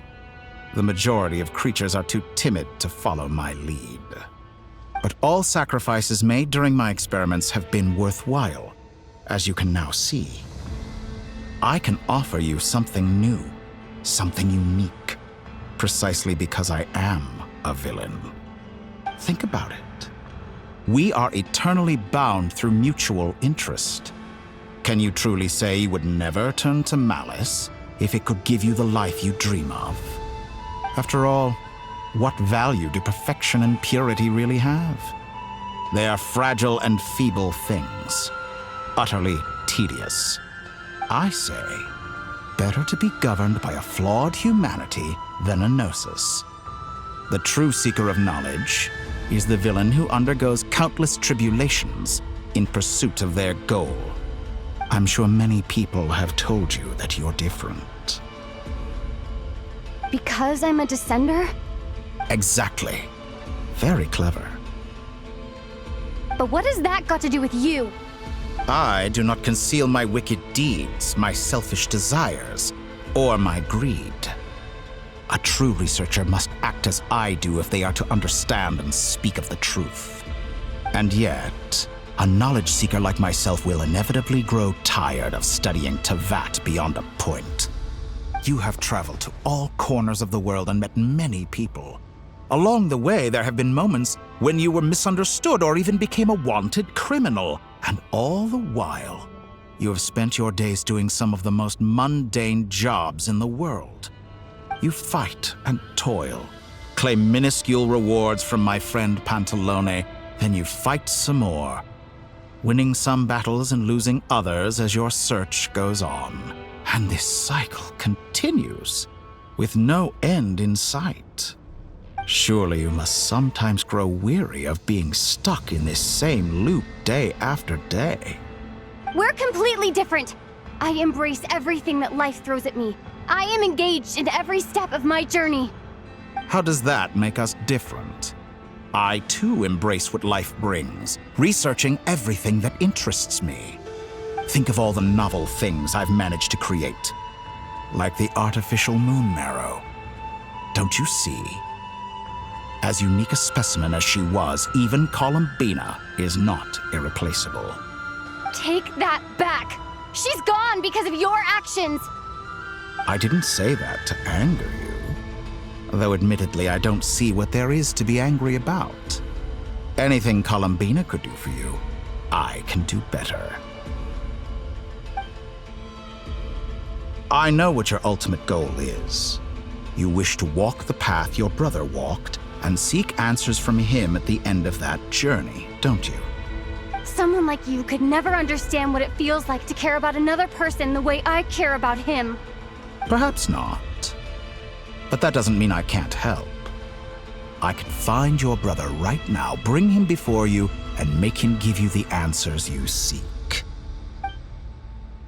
the majority of creatures are too timid to follow my lead. But all sacrifices made during my experiments have been worthwhile, as you can now see. I can offer you something new, something unique, precisely because I am a villain. Think about it. We are eternally bound through mutual interest. Can you truly say you would never turn to malice if it could give you the life you dream of? After all, what value do perfection and purity really have? They are fragile and feeble things, utterly tedious. I say, better to be governed by a flawed humanity than a gnosis. The true seeker of knowledge is the villain who undergoes countless tribulations in pursuit of their goal. I'm sure many people have told you that you're different. Because I'm a descender? Exactly. Very clever. But what has that got to do with you? I do not conceal my wicked deeds, my selfish desires, or my greed. A true researcher must act as I do if they are to understand and speak of the truth. And yet, a knowledge seeker like myself will inevitably grow tired of studying Tevat beyond a point. You have traveled to all corners of the world and met many people. Along the way, there have been moments when you were misunderstood or even became a wanted criminal. And all the while, you have spent your days doing some of the most mundane jobs in the world. You fight and toil, claim minuscule rewards from my friend Pantalone, then you fight some more, winning some battles and losing others as your search goes on. And this cycle continues, with no end in sight. Surely you must sometimes grow weary of being stuck in this same loop day after day. We're completely different. I embrace everything that life throws at me. I am engaged in every step of my journey. How does that make us different? I too embrace what life brings, researching everything that interests me. Think of all the novel things I've managed to create, like the artificial moon marrow. Don't you see? As unique a specimen as she was, even Columbina is not irreplaceable. Take that back! She's gone because of your actions! I didn't say that to anger you. Though admittedly, I don't see what there is to be angry about. Anything Columbina could do for you, I can do better. I know what your ultimate goal is. You wish to walk the path your brother walked and seek answers from him at the end of that journey, don't you? Someone like you could never understand what it feels like to care about another person the way I care about him. Perhaps not. But that doesn't mean I can't help. I can find your brother right now, bring him before you, and make him give you the answers you seek.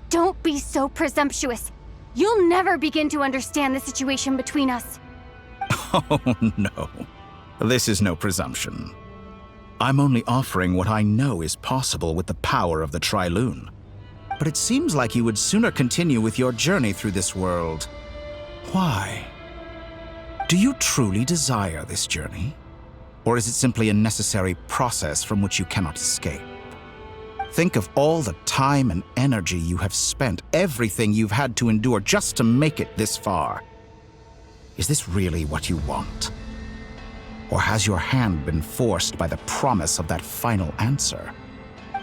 Don't be so presumptuous. You'll never begin to understand the situation between us. Oh, no. This is no presumption. I'm only offering what I know is possible with the power of the Trilune. But it seems like you would sooner continue with your journey through this world. Why? Do you truly desire this journey? Or is it simply a necessary process from which you cannot escape? Think of all the time and energy you have spent, everything you've had to endure just to make it this far. Is this really what you want? Or has your hand been forced by the promise of that final answer?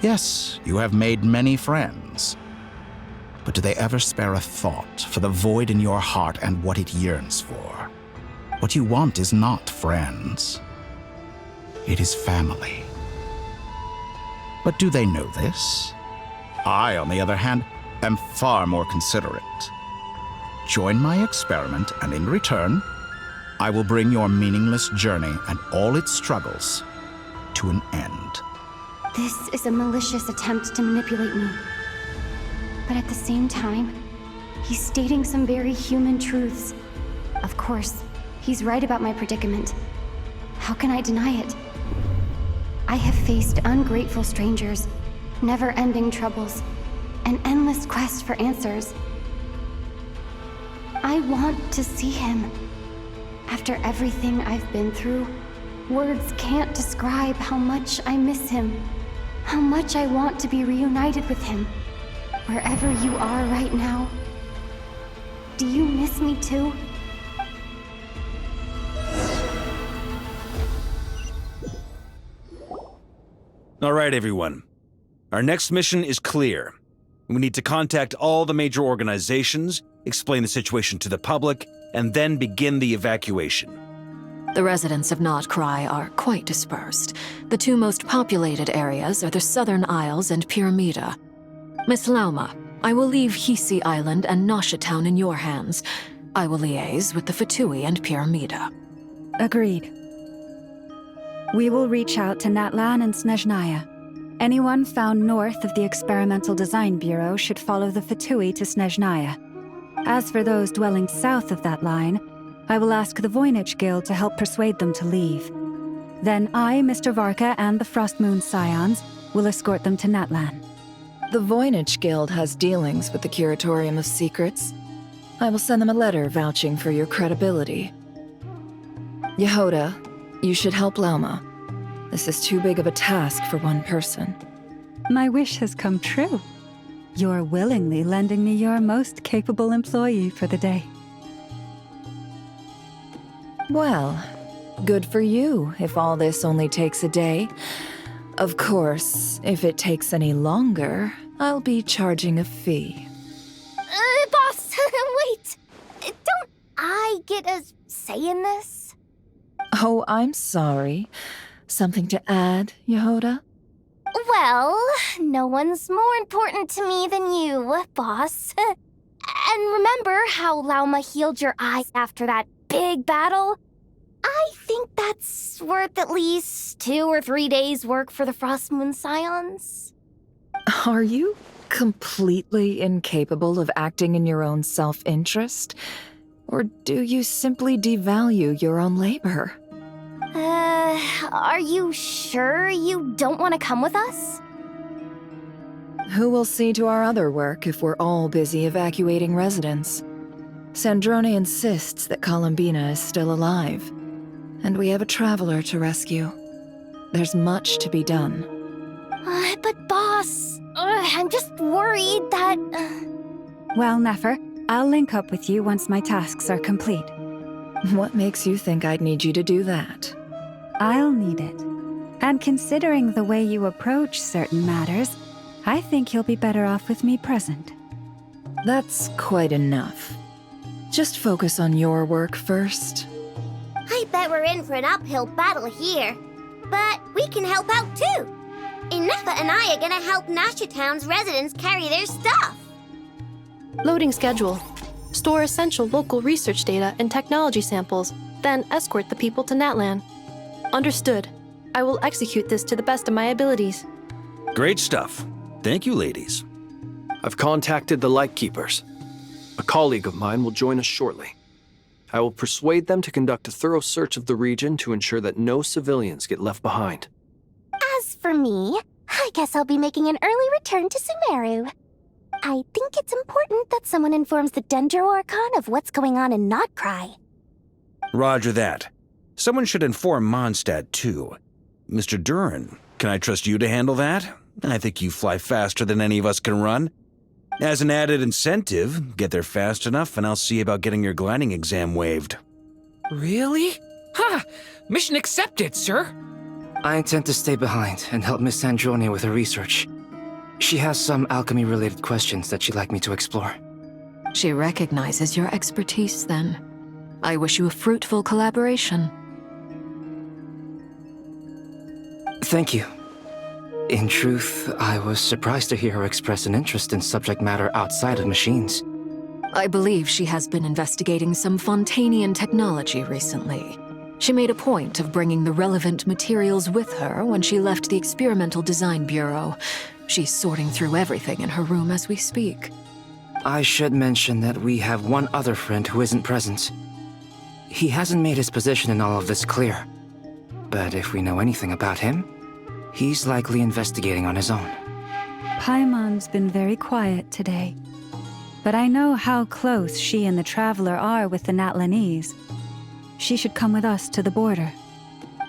Yes, you have made many friends. But do they ever spare a thought for the void in your heart and what it yearns for? What you want is not friends. It is family. But do they know this? I, on the other hand, am far more considerate. Join my experiment, and in return, I will bring your meaningless journey and all its struggles to an end. This is a malicious attempt to manipulate me. But at the same time, he's stating some very human truths. Of course, he's right about my predicament. How can I deny it? I have faced ungrateful strangers, never-ending troubles, an endless quest for answers. I want to see him. After everything I've been through, words can't describe how much I miss him, how much I want to be reunited with him. Wherever you are right now, do you miss me too? All right, everyone. Our next mission is clear. We need to contact all the major organizations, explain the situation to the public, and then begin the evacuation. The residents of Krai are quite dispersed. The two most populated areas are the Southern Isles and Pyramida. Miss Lauma, I will leave Hisi Island and Nasha Town in your hands. I will liaise with the Fatui and Pyramida. Agreed. We will reach out to Natlan and Snezhnaya. Anyone found north of the Experimental Design Bureau should follow the Fatui to Snezhnaya. As for those dwelling south of that line, I will ask the Voynich Guild to help persuade them to leave. Then I, Mr. Varka, and the Frostmoon Scions will escort them to Natlan. The Voynich Guild has dealings with the Curatorium of Secrets. I will send them a letter vouching for your credibility. Yehoda, you should help Lauma. This is too big of a task for one person. My wish has come true. You're willingly lending me your most capable employee for the day. Well, good for you if all this only takes a day. Of course, if it takes any longer, I'll be charging a fee. Boss, wait! Don't I get a say in this? Oh, I'm sorry. Something to add, Yehoda? Well, no one's more important to me than you, boss. And remember how Lauma healed your eyes after that big battle? I think that's worth at least 2 or 3 days' work for the Frostmoon Scions. Are you completely incapable of acting in your own self-interest? Or do you simply devalue your own labor? Are you sure you don't want to come with us? Who will see to our other work if we're all busy evacuating residents? Sandrone insists that Columbina is still alive. And we have a traveler to rescue. There's much to be done. But boss, I'm just worried that... Well, Nefer, I'll link up with you once my tasks are complete. What makes you think I'd need you to do that? I'll need it. And considering the way you approach certain matters, I think you'll be better off with me present. That's quite enough. Just focus on your work first. I bet we're in for an uphill battle here. But we can help out too. Inefa and I are gonna help Nasha Town's residents carry their stuff. Loading schedule. Store essential local research data and technology samples, then escort the people to Natlan. Understood. I will execute this to the best of my abilities. Great stuff. Thank you, ladies. I've contacted the Lightkeepers. A colleague of mine will join us shortly. I will persuade them to conduct a thorough search of the region to ensure that no civilians get left behind. As for me, I guess I'll be making an early return to Sumeru. I think it's important that someone informs the Dendro Archon of what's going on in Krai. Roger that. Someone should inform Mondstadt, too. Mr. Duran, can I trust you to handle that? I think you fly faster than any of us can run. As an added incentive, get there fast enough and I'll see about getting your gliding exam waived. Really? Ha! Mission accepted, sir. I intend to stay behind and help Miss Sandrone with her research. She has some alchemy-related questions that she'd like me to explore. She recognizes your expertise, then. I wish you a fruitful collaboration. Thank you. In truth, I was surprised to hear her express an interest in subject matter outside of machines. I believe she has been investigating some Fontanian technology recently. She made a point of bringing the relevant materials with her when she left the Experimental Design Bureau. She's sorting through everything in her room as we speak. I should mention that we have one other friend who isn't present. He hasn't made his position in all of this clear. But if we know anything about him, he's likely investigating on his own. Paimon's been very quiet today. But I know how close she and the Traveler are with the Natlanese. She should come with us to the border.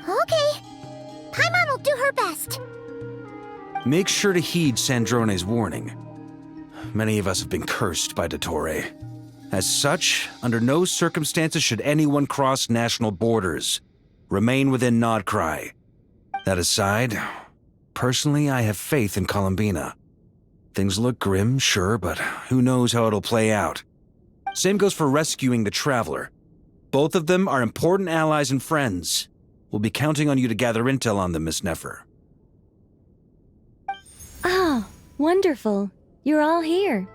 Okay. Paimon will do her best. Make sure to heed Sandrone's warning. Many of us have been cursed by Dottore. As such, under no circumstances should anyone cross national borders. Remain within Krai. That aside, personally, I have faith in Columbina. Things look grim, sure, but who knows how it'll play out. Same goes for rescuing the Traveler. Both of them are important allies and friends. We'll be counting on you to gather intel on them, Miss Nefer. Ah, wonderful. You're all here.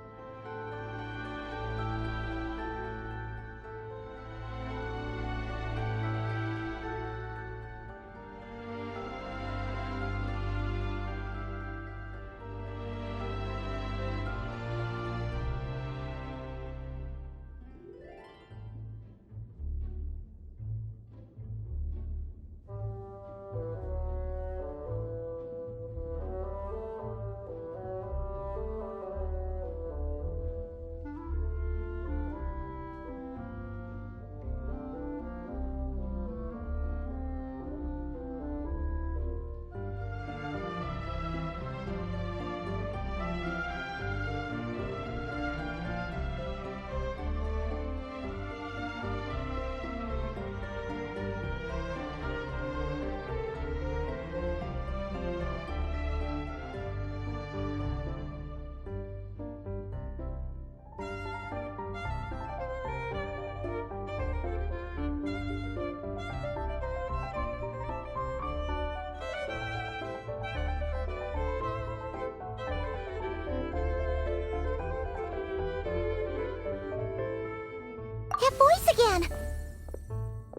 That voice again!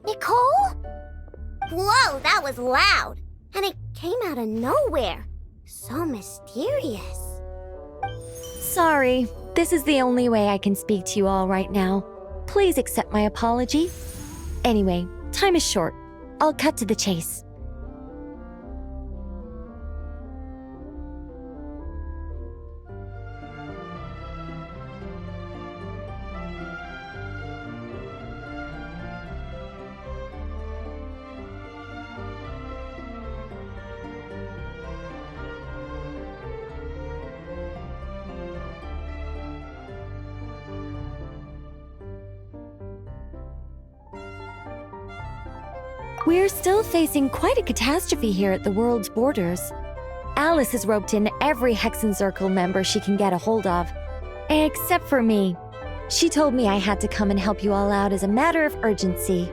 Nicole? Whoa, that was loud! And it came out of nowhere. So mysterious. Sorry, this is the only way I can speak to you all right now. Please accept my apology. Anyway, time is short. I'll cut to the chase. We're still facing quite a catastrophe here at the world's borders. Alice has roped in every Hexen Circle member she can get a hold of. Except for me. She told me I had to come and help you all out as a matter of urgency.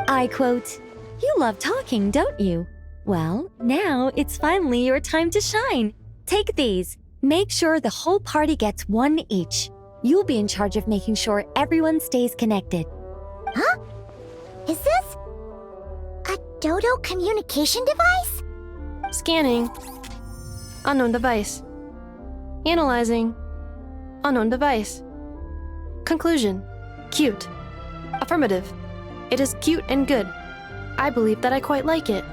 I quote, "You love talking, don't you? Well, now it's finally your time to shine. Take these. Make sure the whole party gets one each. You'll be in charge of making sure everyone stays connected." Huh? Is this a Dodo communication device? Scanning. Unknown device. Analyzing. Unknown device. Conclusion. Cute. Affirmative. It is cute and good. I believe that I quite like it.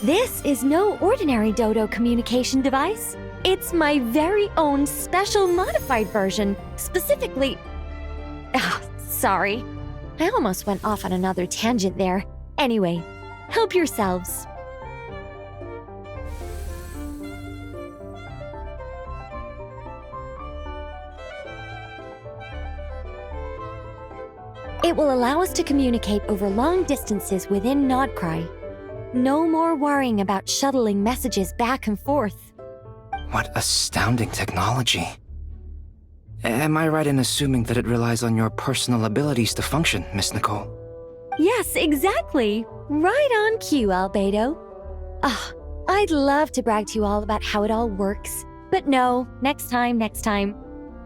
This is no ordinary Dodo communication device. It's my very own special modified version, specifically... sorry. I almost went off on another tangent there. Anyway, help yourselves. It will allow us to communicate over long distances within Nodcry. No more worrying about shuttling messages back and forth. What astounding technology. Am I right in assuming that it relies on your personal abilities to function, Miss Nicole? Yes, exactly. Right on cue, Albedo. I'd love to brag to you all about how it all works. But no, next time.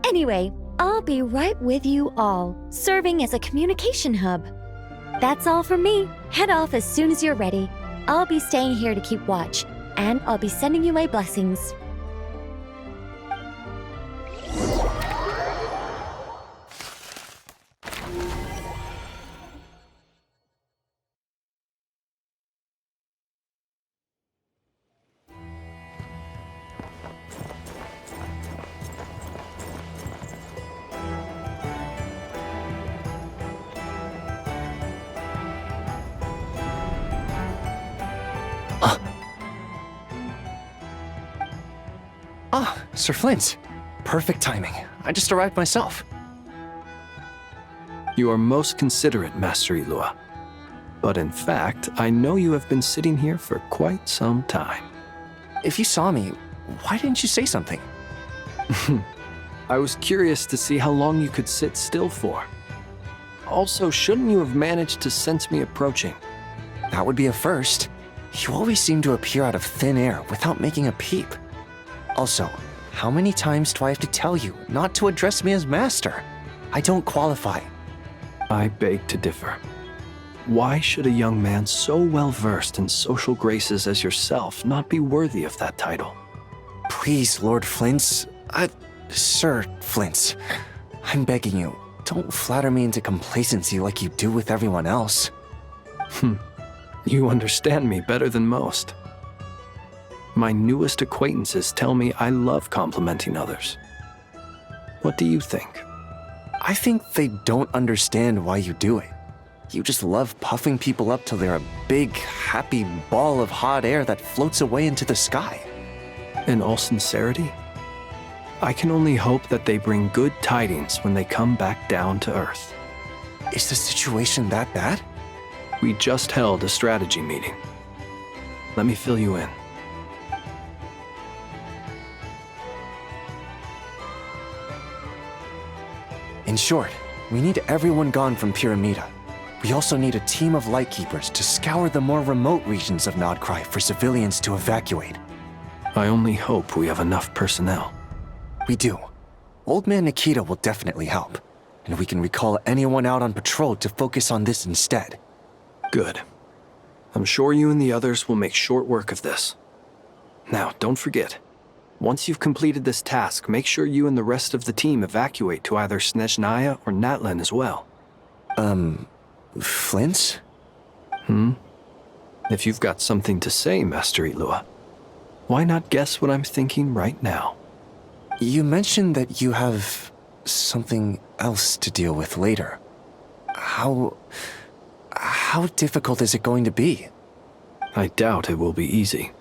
Anyway, I'll be right with you all, serving as a communication hub. That's all from me. Head off as soon as you're ready. I'll be staying here to keep watch, and I'll be sending you my blessings. Sir Flint. Perfect timing. I just arrived myself. You are most considerate, Master Ilua. But in fact, I know you have been sitting here for quite some time. If you saw me, why didn't you say something? I was curious to see how long you could sit still for. Also, shouldn't you have managed to sense me approaching? That would be a first. You always seem to appear out of thin air without making a peep. Also, how many times do I have to tell you not to address me as master? I don't qualify. I beg to differ. Why should a young man so well versed in social graces as yourself not be worthy of that title? Please, Lord Flint's... Sir Flint's. I'm begging you, don't flatter me into complacency like you do with everyone else. You understand me better than most. My newest acquaintances tell me I love complimenting others. What do you think? I think they don't understand why you do it. You just love puffing people up till they're a big, happy ball of hot air that floats away into the sky. In all sincerity, I can only hope that they bring good tidings when they come back down to Earth. Is the situation that bad? We just held a strategy meeting. Let me fill you in. In short, we need everyone gone from Pyramida. We also need a team of Lightkeepers to scour the more remote regions of Nodcry for civilians to evacuate. I only hope we have enough personnel. We do. Old Man Nikita will definitely help, and we can recall anyone out on patrol to focus on this instead. Good. I'm sure you and the others will make short work of this. Now, don't forget, once you've completed this task, make sure you and the rest of the team evacuate to either Snezhnaya or Natlan as well. Flint? If you've got something to say, Master Ilua, why not guess what I'm thinking right now? You mentioned that you have something else to deal with later. How difficult is it going to be? I doubt it will be easy.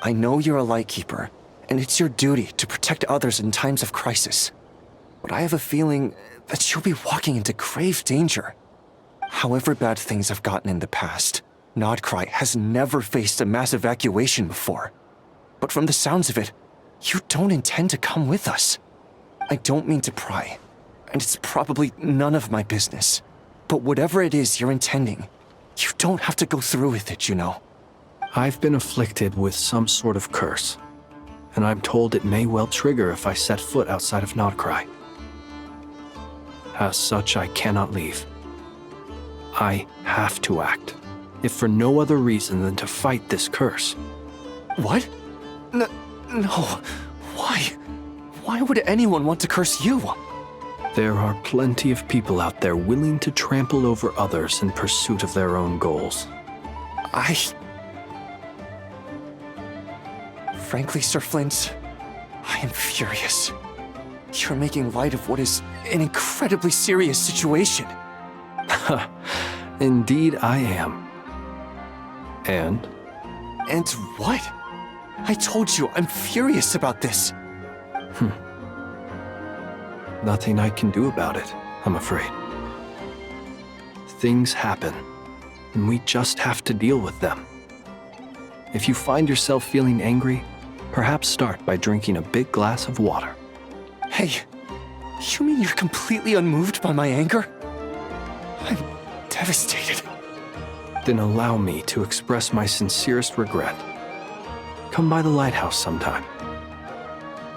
I know you're a Lightkeeper, and it's your duty to protect others in times of crisis. But I have a feeling that you'll be walking into grave danger. However bad things have gotten in the past, Krai has never faced a mass evacuation before. But from the sounds of it, you don't intend to come with us. I don't mean to pry, and it's probably none of my business. But whatever it is you're intending, you don't have to go through with it, you know. I've been afflicted with some sort of curse, and I'm told it may well trigger if I set foot outside of Krai. As such, I cannot leave. I have to act, if for no other reason than to fight this curse. What? No. Why? Why would anyone want to curse you? There are plenty of people out there willing to trample over others in pursuit of their own goals. Frankly, Sir Flint, I am furious. You're making light of what is an incredibly serious situation. Indeed I am. And? And what? I told you, I'm furious about this. Nothing I can do about it, I'm afraid. Things happen, and we just have to deal with them. If you find yourself feeling angry, perhaps start by drinking a big glass of water. Hey, you mean you're completely unmoved by my anger? I'm devastated. Then allow me to express my sincerest regret. Come by the lighthouse sometime.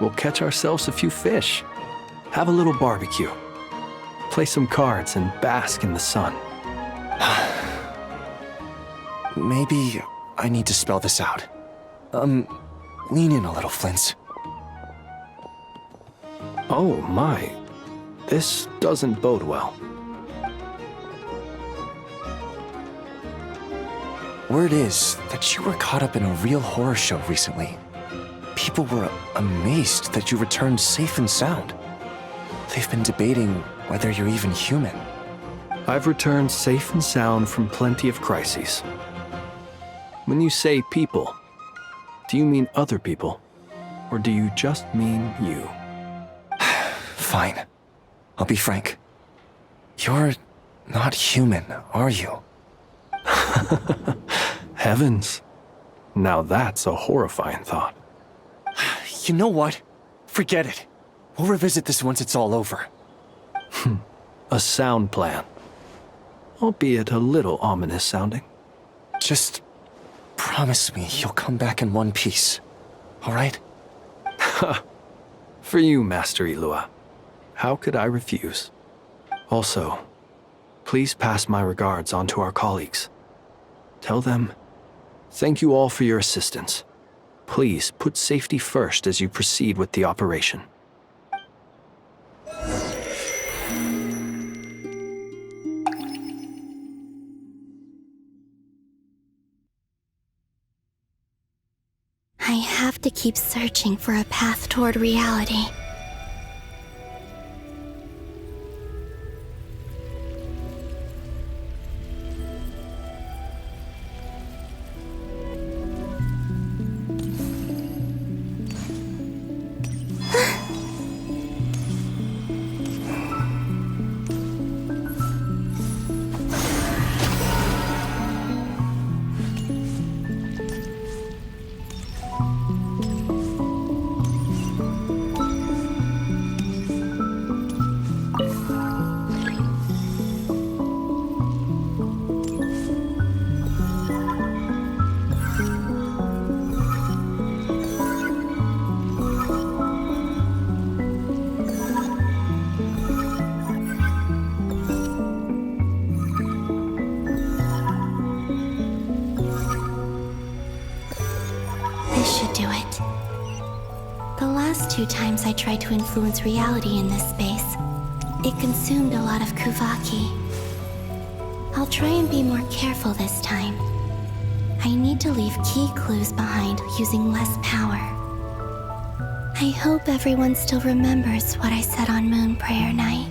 We'll catch ourselves a few fish, have a little barbecue, play some cards, and bask in the sun. Maybe I need to spell this out. Lean in a little, Flint. Oh my, this doesn't bode well. Word is that you were caught up in a real horror show recently. People were amazed that you returned safe and sound. They've been debating whether you're even human. I've returned safe and sound from plenty of crises. When you say people, do you mean other people? Or do you just mean you? Fine. I'll be frank. You're not human, are you? Heavens. Now that's a horrifying thought. You know what? Forget it. We'll revisit this once it's all over. A sound plan. Albeit a little ominous sounding. Just promise me you'll come back in one piece, all right? For you, Master Ilua. How could I refuse? Also, please pass my regards on to our colleagues. Tell them, thank you all for your assistance. Please put safety first as you proceed with the operation. I have to keep searching for a path toward reality. This should do it. The last 2 times I tried to influence reality in this space, it consumed a lot of Kuvaki. I'll try and be more careful this time. I need to leave key clues behind using less power. I hope everyone still remembers what I said on Moon Prayer Night.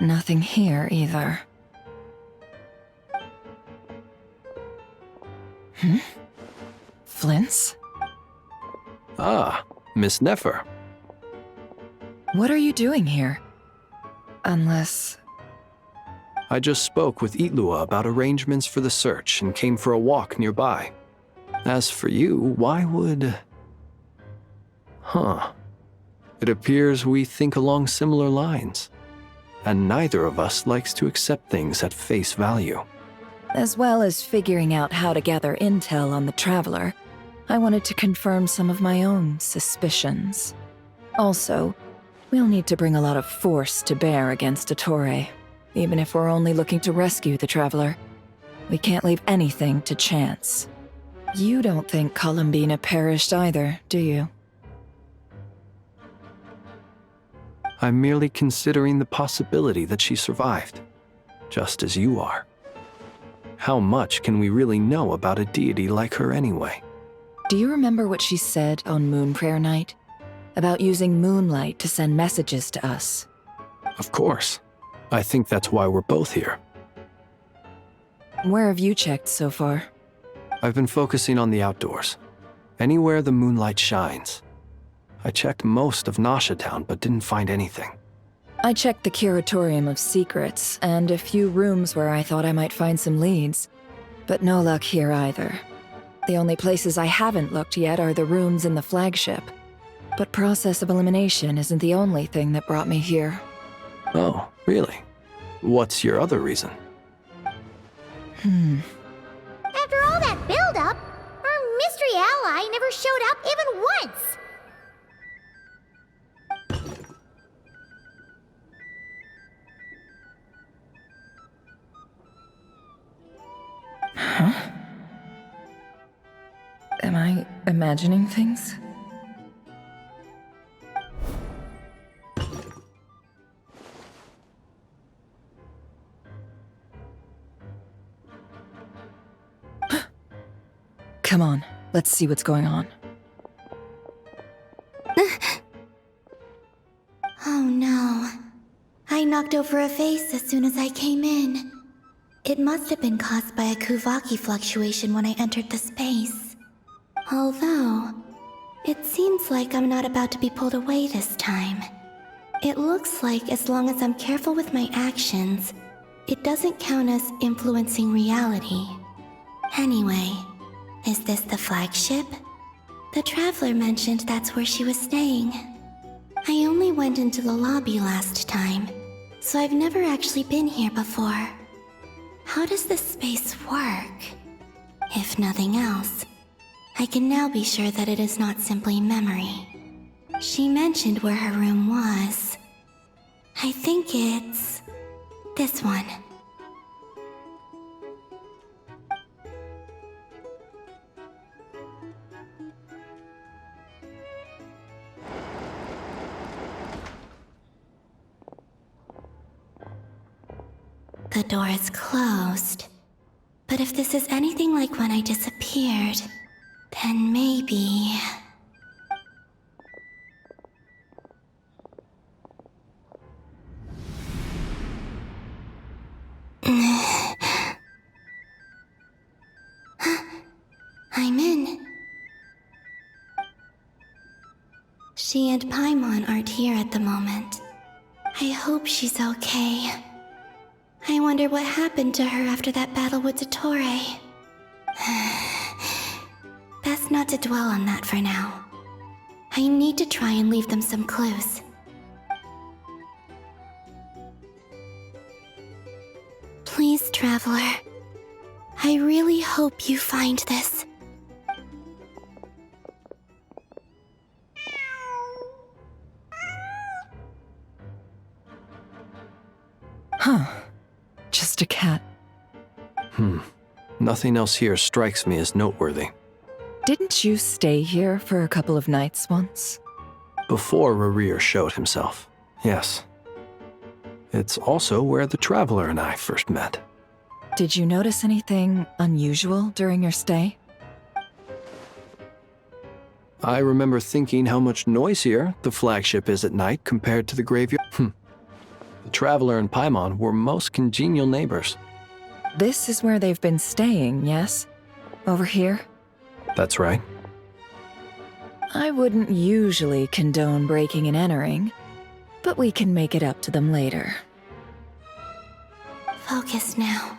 Nothing here either. Flints? Ah, Miss Nefer. What are you doing here? Unless... I just spoke with Itlua about arrangements for the search and came for a walk nearby. As for you, why would... Huh. It appears we think along similar lines. And neither of us likes to accept things at face value. As well as figuring out how to gather intel on the Traveler, I wanted to confirm some of my own suspicions. Also, we'll need to bring a lot of force to bear against Dottore, even if we're only looking to rescue the Traveler. We can't leave anything to chance. You don't think Columbina perished either, do you? I'm merely considering the possibility that she survived, just as you are. How much can we really know about a deity like her anyway? Do you remember what she said on Moon Prayer Night? About using moonlight to send messages to us? Of course. I think that's why we're both here. Where have you checked so far? I've been focusing on the outdoors. Anywhere the moonlight shines. I checked most of Nasha Town, but didn't find anything. I checked the Curatorium of Secrets, and a few rooms where I thought I might find some leads. But no luck here either. The only places I haven't looked yet are the rooms in the flagship. But process of elimination isn't the only thing that brought me here. Oh, really? What's your other reason? After all that build-up, our mystery ally never showed up even once! Huh? Am I imagining things? Come on, let's see what's going on. Oh no. I knocked over a vase as soon as I came in. It must have been caused by a Kuvaki fluctuation when I entered the space. Although, it seems like I'm not about to be pulled away this time. It looks like as long as I'm careful with my actions, it doesn't count as influencing reality. Anyway, is this the flagship? The Traveler mentioned that's where she was staying. I only went into the lobby last time, so I've never actually been here before. How does this space work? If nothing else, I can now be sure that it is not simply memory. She mentioned where her room was. I think it's... this one. The door is closed. But if this is anything like when I disappeared, then maybe... I'm in. She and Paimon aren't here at the moment. I hope she's okay. I wonder what happened to her after that battle with Dottore. Best not to dwell on that for now. I need to try and leave them some clues. Please, Traveler. I really hope you find this. Huh. Just a cat. Nothing else here strikes me as noteworthy. Didn't you stay here for a couple of nights once? Before Rarir showed himself, yes. It's also where the Traveler and I first met. Did you notice anything unusual during your stay? I remember thinking how much noisier the flagship is at night compared to the graveyard. The Traveler and Paimon were most congenial neighbors. This is where they've been staying, yes? Over here? That's right. I wouldn't usually condone breaking and entering, but we can make it up to them later. Focus now.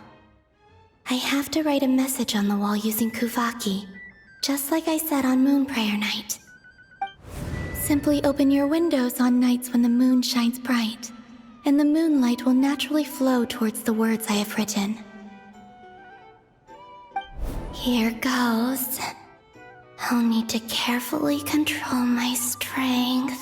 I have to write a message on the wall using Kuvaki, just like I said on Moon Prayer Night. Simply open your windows on nights when the moon shines bright, and the moonlight will naturally flow towards the words I have written. Here goes. I'll need to carefully control my strength.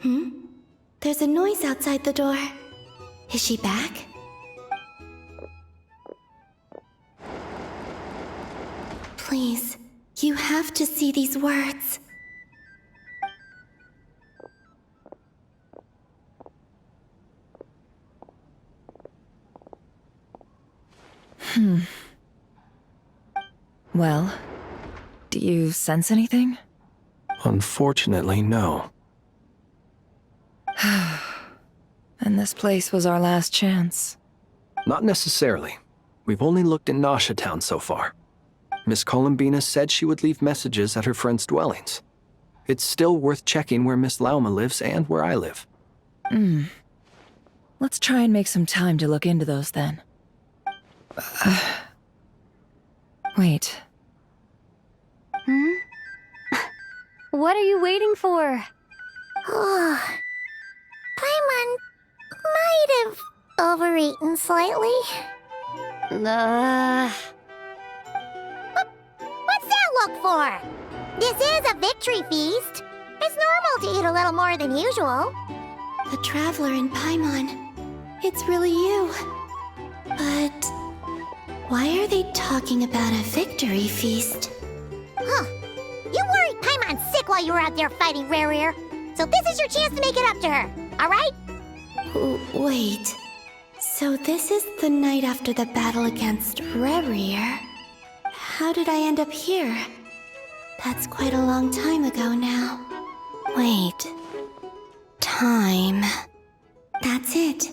There's a noise outside the door. Is she back? Please, you have to see these words. Well, do you sense anything? Unfortunately, no. And this place was our last chance. Not necessarily. We've only looked in Nasha Town so far. Miss Columbina said she would leave messages at her friends' dwellings. It's still worth checking where Miss Lauma lives and where I live. Let's try and make some time to look into those then. Wait. What are you waiting for? Paimon might have overeaten slightly. What's that look for? This is a victory feast. It's normal to eat a little more than usual. The Traveler in Paimon. It's really you. But why are they talking about a victory feast? Huh. You worried Paimon sick while you were out there fighting Rare, so this is your chance to make it up to her, alright? Wait. So this is the night after the battle against Rare. How did I end up here? That's quite a long time ago now. Wait. Time. That's it.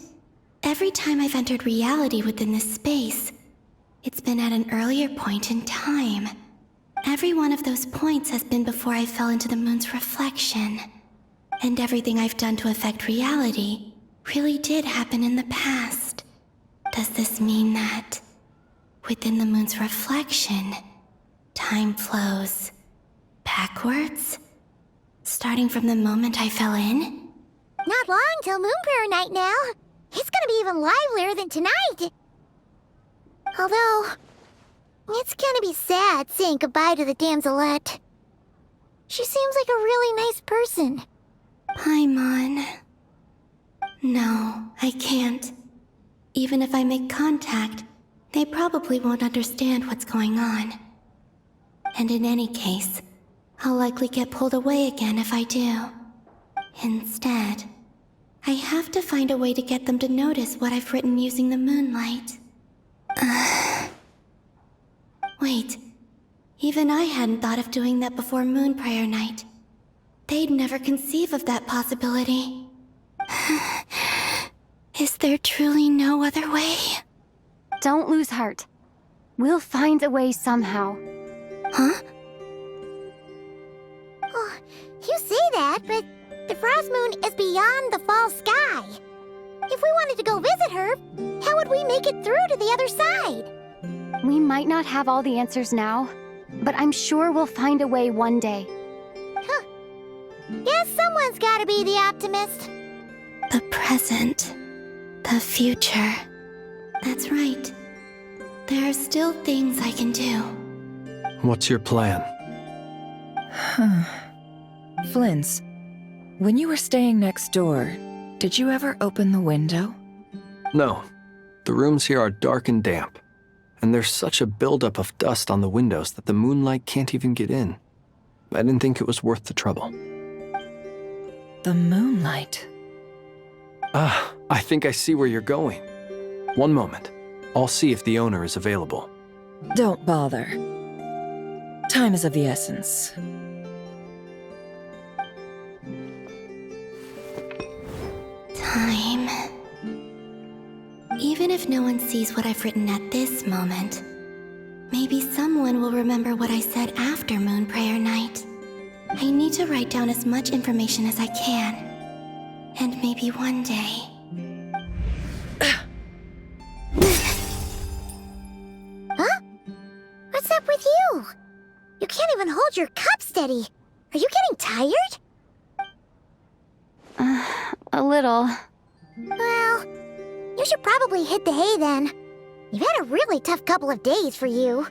Every time I've entered reality within this space, it's been at an earlier point in time. Every one of those points has been before I fell into the moon's reflection. And everything I've done to affect reality really did happen in the past. Does this mean that within the moon's reflection, time flows backwards? Starting from the moment I fell in? Not long till Moon Prayer Night now. It's gonna be even livelier than tonight. Although, it's gonna be sad saying goodbye to the damselette. She seems like a really nice person. Paimon. No, I can't. Even if I make contact, they probably won't understand what's going on. And in any case, I'll likely get pulled away again if I do. Instead, I have to find a way to get them to notice what I've written using the moonlight. Wait, even I hadn't thought of doing that before Moon Prayer Night. They'd never conceive of that possibility. Is there truly no other way? Don't lose heart. We'll find a way somehow. Huh? Oh, you say that, but the Frost Moon is beyond the fall sky. If we wanted to go visit her, how would we make it through to the other side? We might not have all the answers now, but I'm sure we'll find a way one day. Huh. Guess someone's gotta be the optimist. The present. The future. That's right. There are still things I can do. What's your plan? Flint's, when you were staying next door, did you ever open the window? No. The rooms here are dark and damp, and there's such a buildup of dust on the windows that the moonlight can't even get in. I didn't think it was worth the trouble. The moonlight? I think I see where you're going. One moment. I'll see if the owner is available. Don't bother. Time is of the essence. Time. Even if no one sees what I've written at this moment, maybe someone will remember what I said after Moon Prayer Night. I need to write down as much information as I can. And maybe one day... Huh? What's up with you? You can't even hold your cup steady. Are you getting tired? A little. Well, you should probably hit the hay then. You've had a really tough couple of days for you.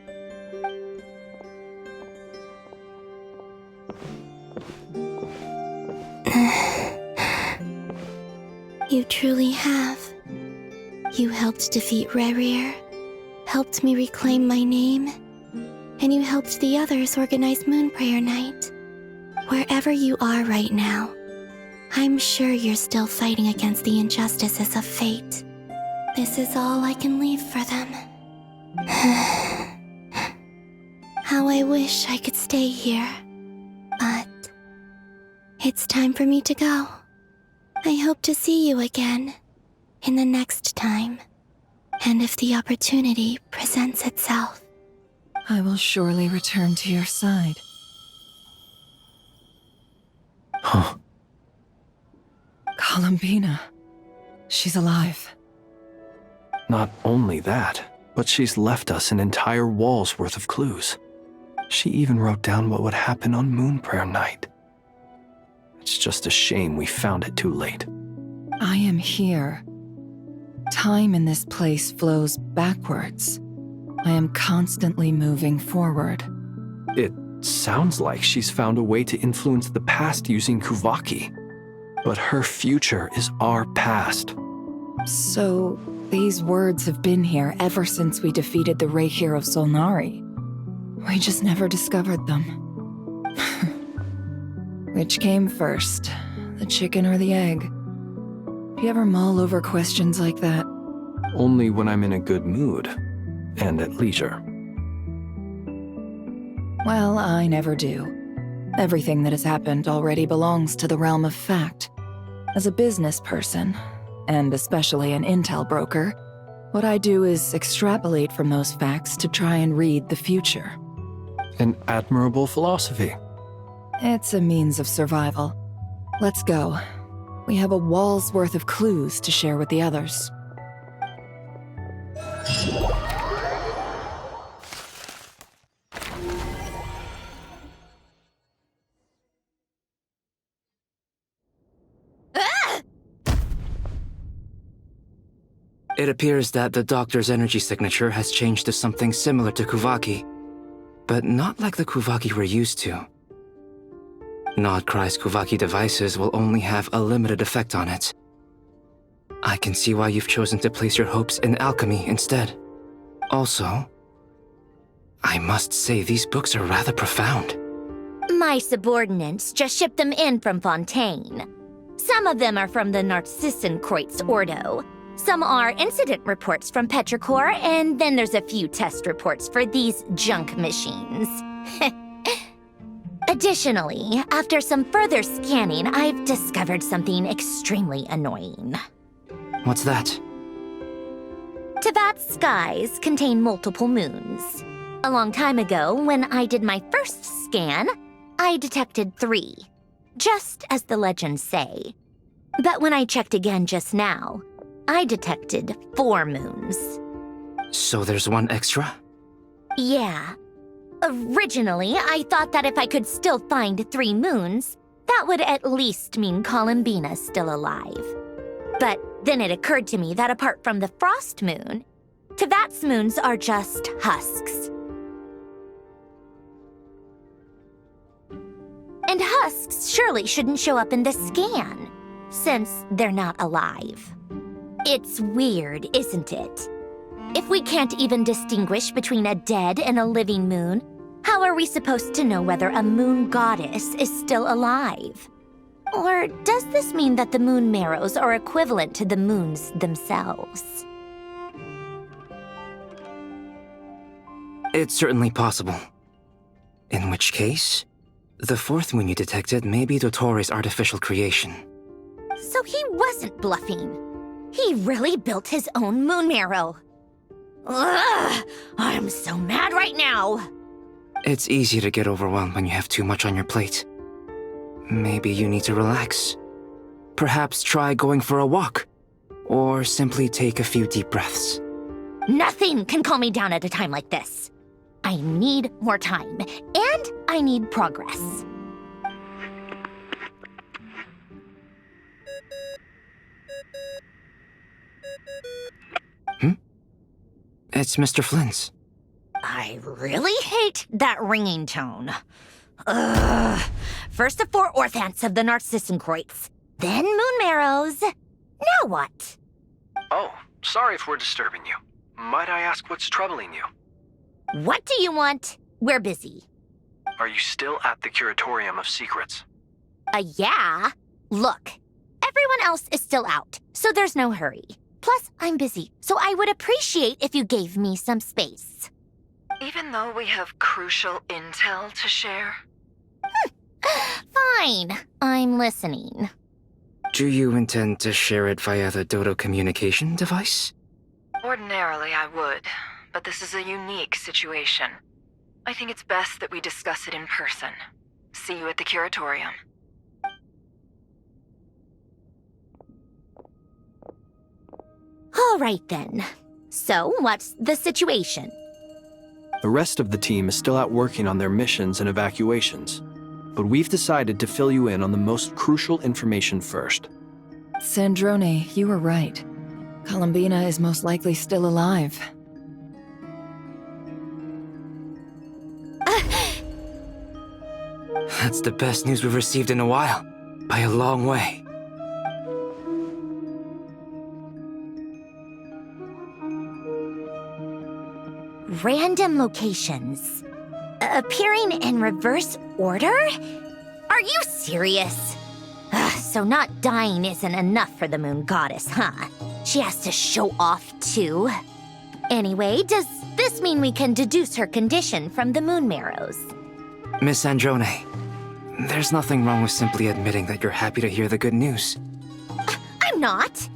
You truly have. You helped defeat Rerir, helped me reclaim my name, and you helped the others organize Moon Prayer Night. Wherever you are right now, I'm sure you're still fighting against the injustices of fate. This is all I can leave for them. How I wish I could stay here. But it's time for me to go. I hope to see you again in the next time, and if the opportunity presents itself. I will surely return to your side. Huh. Columbina. She's alive. Not only that, but she's left us an entire wall's worth of clues. She even wrote down what would happen on Moon Prayer Night. It's just a shame we found it too late. I am here. Time in this place flows backwards. I am constantly moving forward. It sounds like she's found a way to influence the past using Kuvaki. But her future is our past. So, these words have been here ever since we defeated the Reikir of Solnari. We just never discovered them. Which came first, the chicken or the egg? Do you ever mull over questions like that? Only when I'm in a good mood, and at leisure. Well, I never do. Everything that has happened already belongs to the realm of fact. As a business person, and especially an intel broker, what I do is extrapolate from those facts to try and read the future. An admirable philosophy. It's a means of survival. Let's go. We have a wall's worth of clues to share with the others. It appears that the doctor's energy signature has changed to something similar to Kuvaki, but not like the Kuvaki we're used to. Krai's Kuvaki devices will only have a limited effect on it. I can see why you've chosen to place your hopes in alchemy instead. Also, I must say these books are rather profound. My subordinates just shipped them in from Fontaine. Some of them are from the Narcissenkreuz Ordo. Some are incident reports from Petrichor, and then there's a few test reports for these junk machines. Additionally, after some further scanning, I've discovered something extremely annoying. What's that? Teyvat's skies contain multiple moons. A long time ago, when I did my first scan, I detected 3, just as the legends say. But when I checked again just now, I detected 4 moons. So there's one extra? Yeah. Originally, I thought that if I could still find 3 moons, that would at least mean Columbina's still alive. But then it occurred to me that apart from the frost moon, Teyvat's moons are just husks. And husks surely shouldn't show up in the scan, since they're not alive. It's weird, isn't it? If we can't even distinguish between a dead and a living moon, how are we supposed to know whether a moon goddess is still alive? Or does this mean that the moon marrows are equivalent to the moons themselves? It's certainly possible. In which case, the 4th moon you detected may be Dottore artificial creation. So he wasn't bluffing. He really built his own moon marrow. Ugh! I'm so mad right now! It's easy to get overwhelmed when you have too much on your plate. Maybe you need to relax. Perhaps try going for a walk. Or simply take a few deep breaths. Nothing can calm me down at a time like this. I need more time, and I need progress. It's Mr. Flynn's. I really hate that ringing tone. Ugh. First the 4 orthants of the Narcissenkreuz, then moon marrows, Now what? Oh, sorry if we're disturbing you. Might I ask what's troubling you? What do you want? We're busy. Are you still at the Curatorium of Secrets? Yeah. Look, everyone else is still out, so there's no hurry. Plus, I'm busy, so I would appreciate if you gave me some space. Even though we have crucial intel to share? Fine. I'm listening. Do you intend to share it via the Dodo communication device? Ordinarily, I would, but this is a unique situation. I think it's best that we discuss it in person. See you at the Curatorium. All right then. So, what's the situation? The rest of the team is still out working on their missions and evacuations, but we've decided to fill you in on the most crucial information first. Sandrone, you were right. Columbina is most likely still alive. That's the best news we've received in a while, by a long way. Random locations. Appearing in reverse order? Are you serious? So not dying isn't enough for the moon goddess, huh? She has to show off too. Anyway, does this mean we can deduce her condition from the moon marrows? Miss Androne, there's nothing wrong with simply admitting that you're happy to hear the good news. I'm not.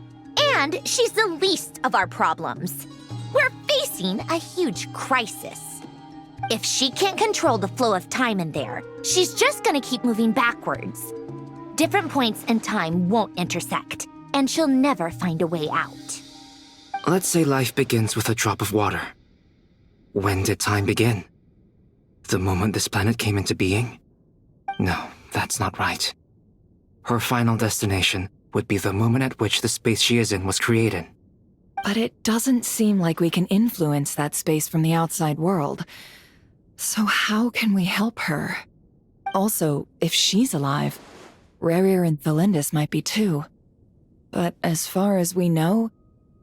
And she's the least of our problems. We're facing a huge crisis. If she can't control the flow of time in there, she's just gonna keep moving backwards. Different points in time won't intersect, and she'll never find a way out. Let's say life begins with a drop of water. When did time begin? The moment this planet came into being? No, that's not right. Her final destination would be the moment at which the space she is in was created. But it doesn't seem like we can influence that space from the outside world. So how can we help her? Also, if she's alive, Rerir and Thalindis might be too. But as far as we know,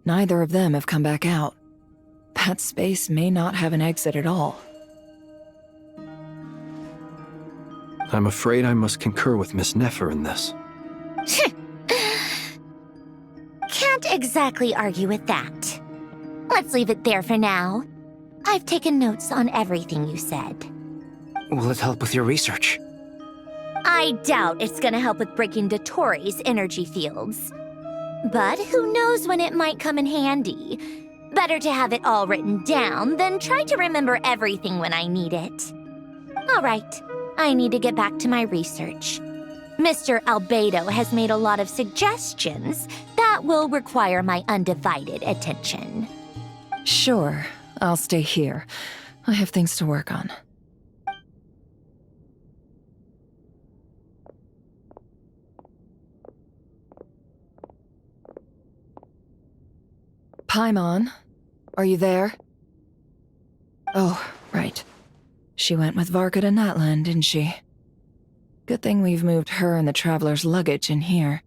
neither of them have come back out. That space may not have an exit at all. I'm afraid I must concur with Miss Nefer in this. Can't exactly argue with that. Let's leave it there for now. I've taken notes on everything you said. Will it help with your research? I doubt it's gonna help with breaking Dotori's energy fields. But who knows when it might come in handy. Better to have it all written down than try to remember everything when I need it. All right, I need to get back to my research. Mr. Albedo has made a lot of suggestions that will require my undivided attention. Sure, I'll stay here. I have things to work on. Paimon, are you there? Oh, right. She went with Varka to Natlan, didn't she? Good thing we've moved her and the Traveler's luggage in here.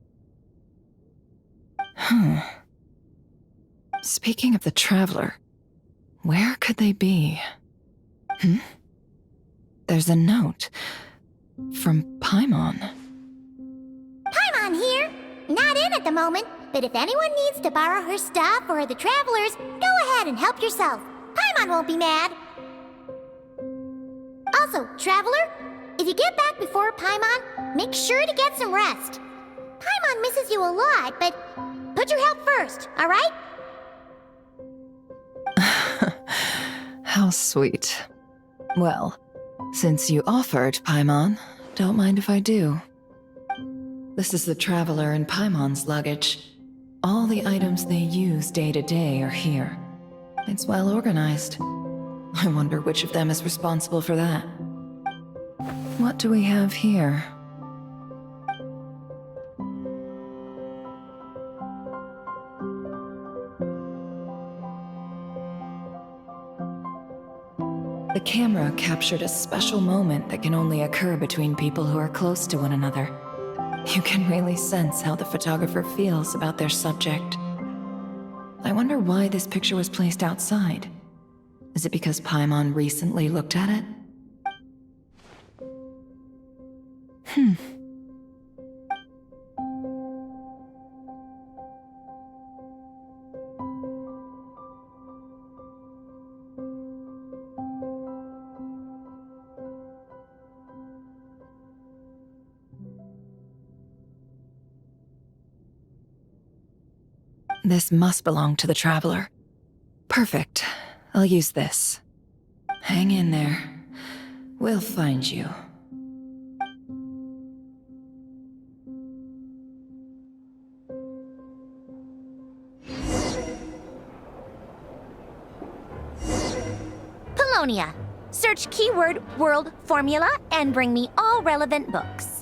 Speaking of the Traveler, where could they be? There's a note from Paimon. Paimon here. Not in at the moment, but if anyone needs to borrow her stuff or the Travelers, go ahead and help yourself. Paimon won't be mad. Also, Traveler, if you get back before Paimon, make sure to get some rest. Paimon misses you a lot, but put your health first, all right? How sweet. Well, since you offered, Paimon, don't mind if I do. This is the Traveler and Paimon's luggage. All the items they use day to day are here. It's well organized. I wonder which of them is responsible for that. What do we have here? The camera captured a special moment that can only occur between people who are close to one another. You can really sense how the photographer feels about their subject. I wonder why this picture was placed outside. Is it because Paimon recently looked at it? This must belong to the Traveler. Perfect. I'll use this. Hang in there. We'll find you. Polonia. Search keyword world formula and bring me all relevant books.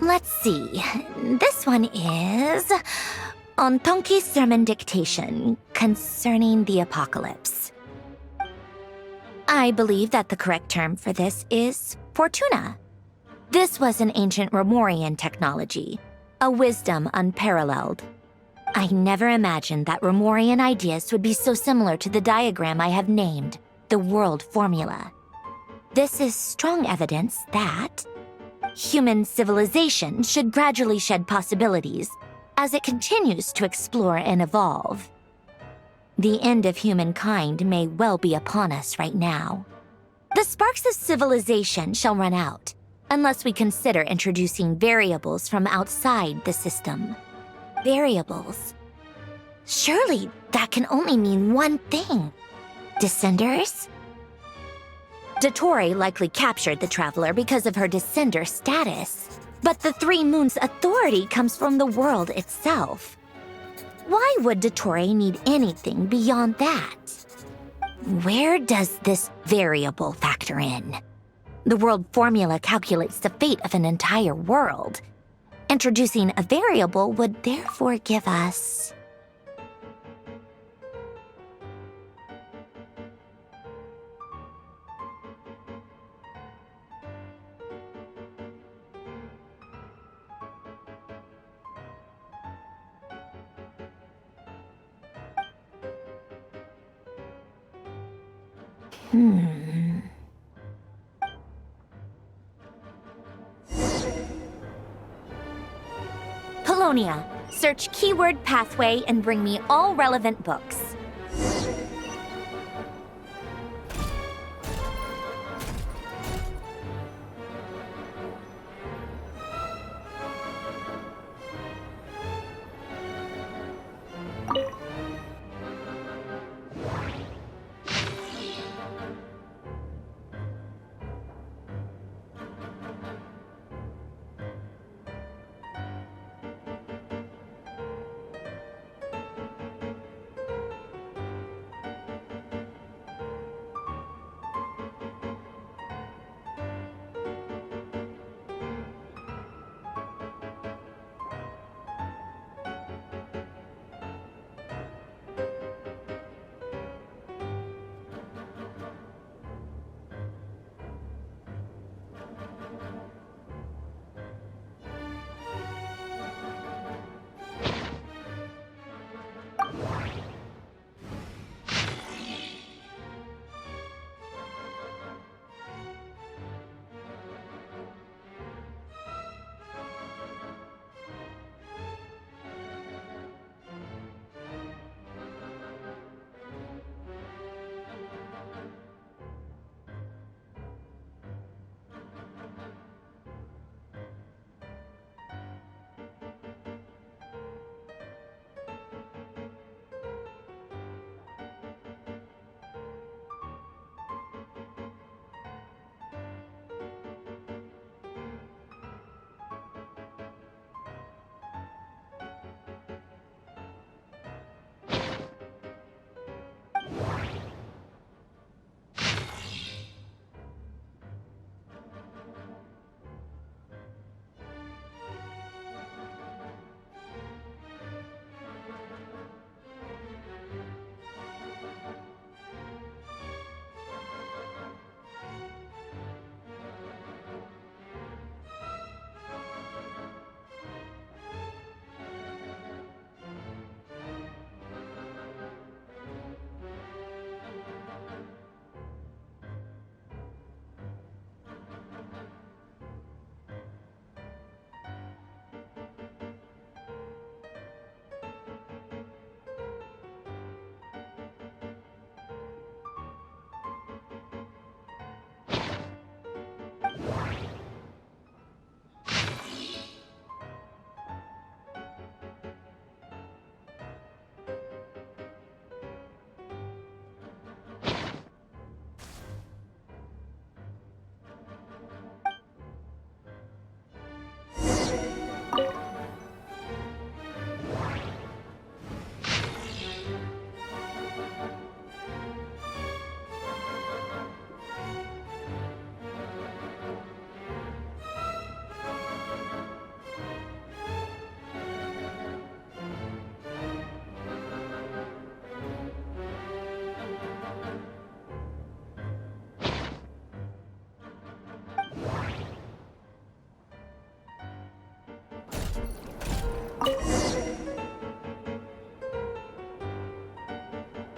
Let's see. This one is on Tonki's sermon dictation concerning the apocalypse. I believe that the correct term for this is Fortuna. This was an ancient Romorian technology, a wisdom unparalleled. I never imagined that Romorian ideas would be so similar to the diagram I have named, the World Formula. This is strong evidence that human civilization should gradually shed possibilities as it continues to explore and evolve. The end of humankind may well be upon us right now. The sparks of civilization shall run out, unless we consider introducing variables from outside the system. Variables. Surely that can only mean one thing. Descenders? Dottore likely captured the Traveler because of her descender status. But the Three Moons' authority comes from the world itself. Why would Dottore need anything beyond that? Where does this variable factor in? The world formula calculates the fate of an entire world. Introducing a variable would therefore give us... Polonia, search keyword pathway and bring me all relevant books.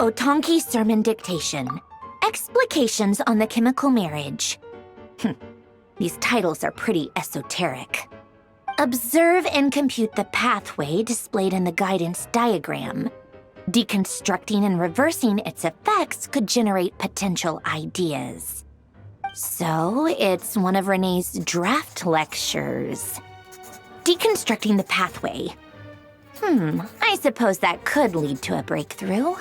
Otonki Sermon Dictation. Explications on the Chemical Marriage. These titles are pretty esoteric. Observe and compute the pathway displayed in the guidance diagram. Deconstructing and reversing its effects could generate potential ideas. So, it's one of Renee's draft lectures. Deconstructing the pathway. I suppose that could lead to a breakthrough.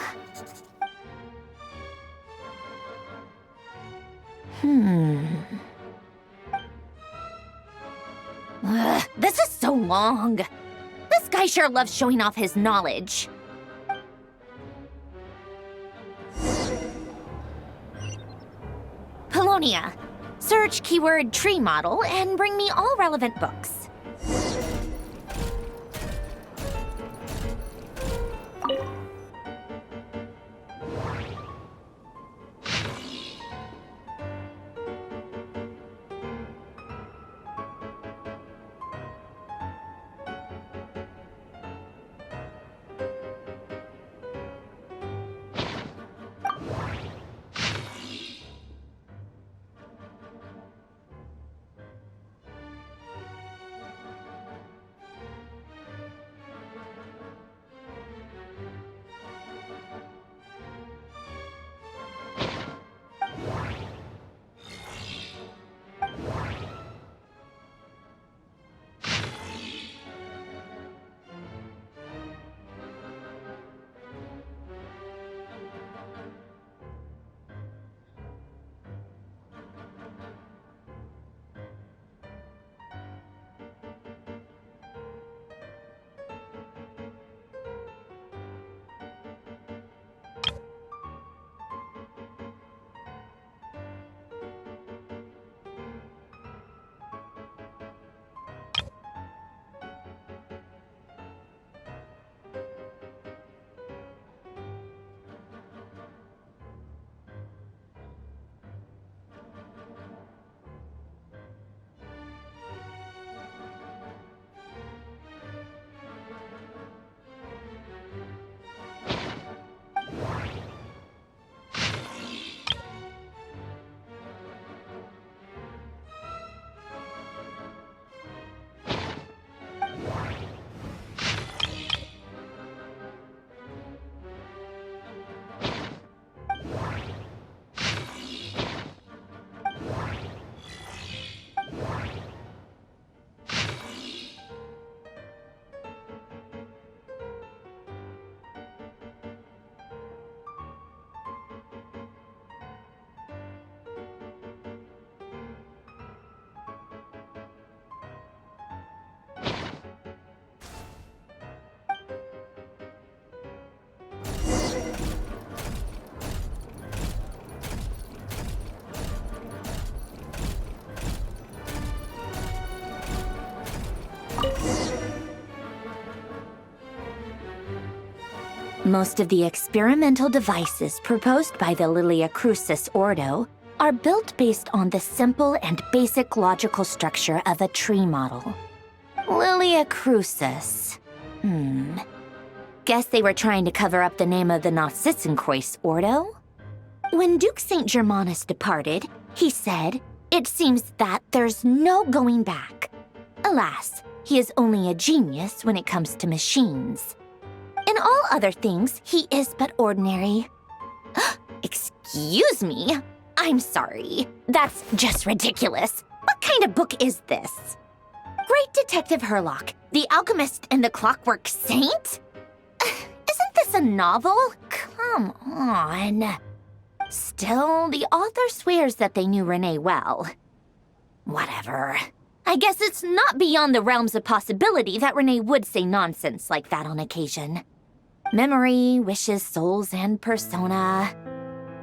This is so long. This guy sure loves showing off his knowledge. Polonia. Search keyword tree model and bring me all relevant books. Most of the experimental devices proposed by the Lilia Crucis Ordo are built based on the simple and basic logical structure of a tree model. Lilia Crucis. Guess they were trying to cover up the name of the Narcissenkreuz Ordo? When Duke St. Germanus departed, he said, "It seems that there's no going back." Alas, he is only a genius when it comes to machines. In all other things, he is but ordinary. Excuse me? I'm sorry. That's just ridiculous. What kind of book is this? Great Detective Herlock, The Alchemist and the Clockwork Saint? Isn't this a novel? Come on. Still, the author swears that they knew Renee well. Whatever. I guess it's not beyond the realms of possibility that Renee would say nonsense like that on occasion. Memory, wishes, souls, and persona.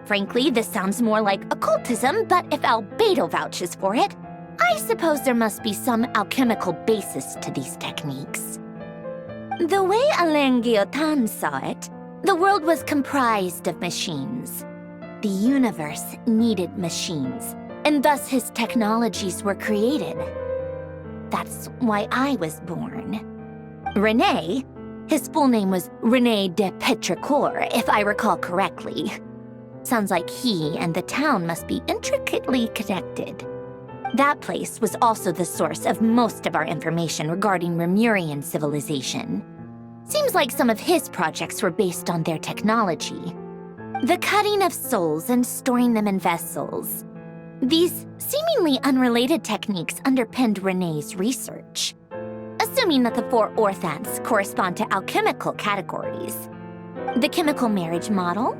Frankly, this sounds more like occultism, but if Albedo vouches for it, I suppose there must be some alchemical basis to these techniques. The way Alain Guillotin saw it, the world was comprised of machines. The universe needed machines, and thus his technologies were created. That's why I was born. Renee, His full name was René de Petrichor, if I recall correctly. Sounds like he and the town must be intricately connected. That place was also the source of most of our information regarding Remurian civilization. Seems like some of his projects were based on their technology. The cutting of souls and storing them in vessels. These seemingly unrelated techniques underpinned René's research. Assuming that the 4 orthants correspond to alchemical categories. The chemical marriage model?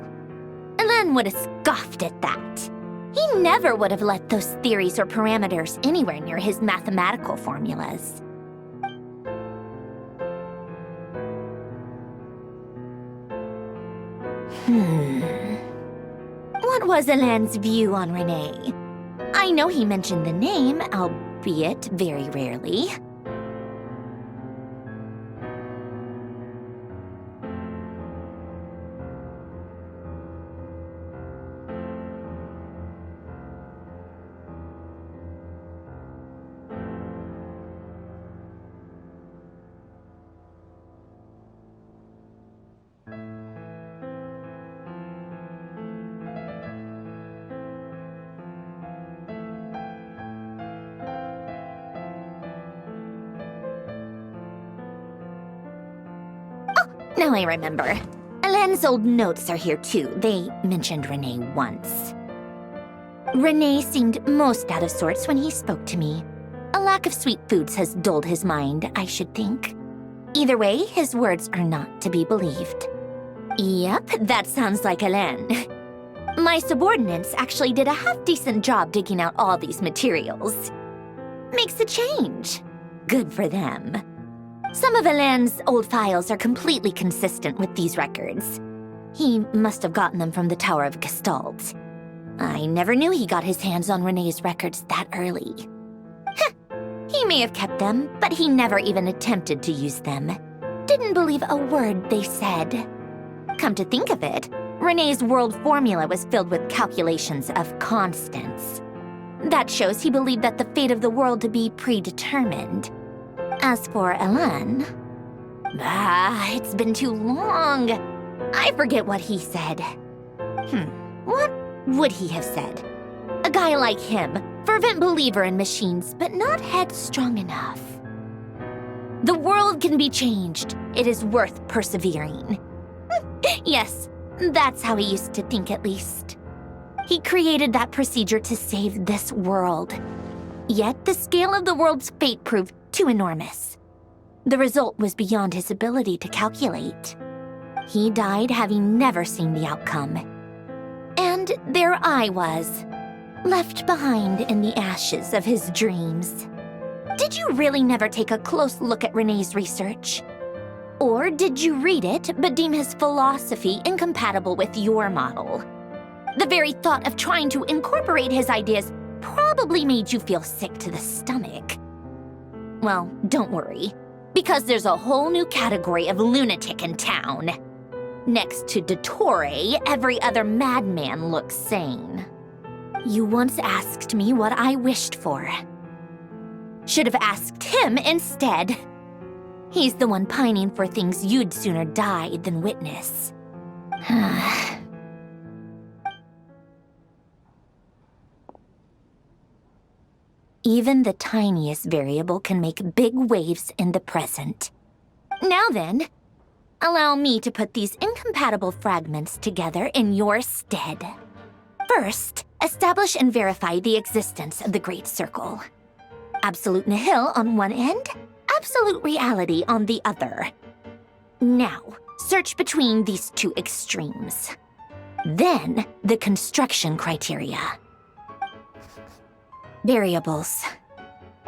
Elen would have scoffed at that. He never would have let those theories or parameters anywhere near his mathematical formulas. What was Elen's view on René? I know he mentioned the name, albeit very rarely. Now I remember. Elen's old notes are here too. They mentioned René once. René seemed most out of sorts when he spoke to me. A lack of sweet foods has dulled his mind, I should think. Either way, his words are not to be believed. Yep, that sounds like Elen. My subordinates actually did a half-decent job digging out all these materials. Makes a change. Good for them. Some of Elen's old files are completely consistent with these records. He must have gotten them from the Tower of Gestalt. I never knew he got his hands on René's records that early. Heh, he may have kept them, but he never even attempted to use them. Didn't believe a word they said. Come to think of it, René's world formula was filled with calculations of constants. That shows he believed that the fate of the world to be predetermined. As for Elen... it's been too long. I forget what he said. What would he have said? A guy like him, fervent believer in machines, but not headstrong enough. The world can be changed. It is worth persevering. Yes, that's how he used to think at least. He created that procedure to save this world. Yet the scale of the world's fate proved too enormous. The result was beyond his ability to calculate. He died having never seen the outcome. And there I was, left behind in the ashes of his dreams. Did you really never take a close look at René's research? Or did you read it but deem his philosophy incompatible with your model? The very thought of trying to incorporate his ideas probably made you feel sick to the stomach. Well, don't worry, because there's a whole new category of lunatic in town. Next to Dottore, every other madman looks sane. You once asked me what I wished for. Should have asked him instead. He's the one pining for things you'd sooner die than witness. Even the tiniest variable can make big waves in the present. Now then, allow me to put these incompatible fragments together in your stead. First, establish and verify the existence of the Great Circle. Absolute nihil on one end, absolute reality on the other. Now, search between these two extremes. Then, the construction criteria. Variables.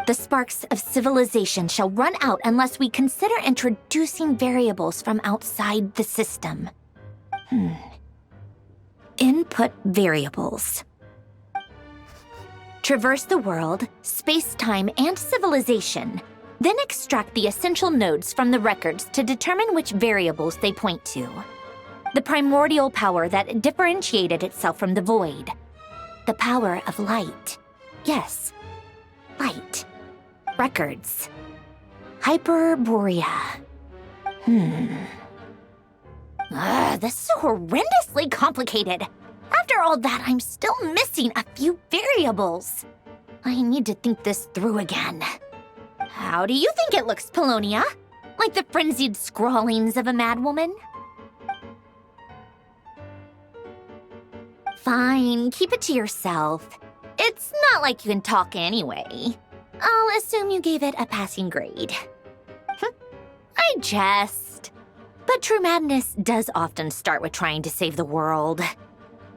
The sparks of civilization shall run out unless we consider introducing variables from outside the system. Input variables. Traverse the world, space-time, and civilization, then extract the essential nodes from the records to determine which variables they point to. The primordial power that differentiated itself from the void. The power of light. Yes, light. Records. Hyperborea. This is horrendously complicated. After all that, I'm still missing a few variables. I need to think this through again. How do you think it looks, Polonia? Like the frenzied scrawlings of a madwoman? Fine, keep it to yourself. It's not like you can talk anyway. I'll assume you gave it a passing grade. I jest. But true madness does often start with trying to save the world.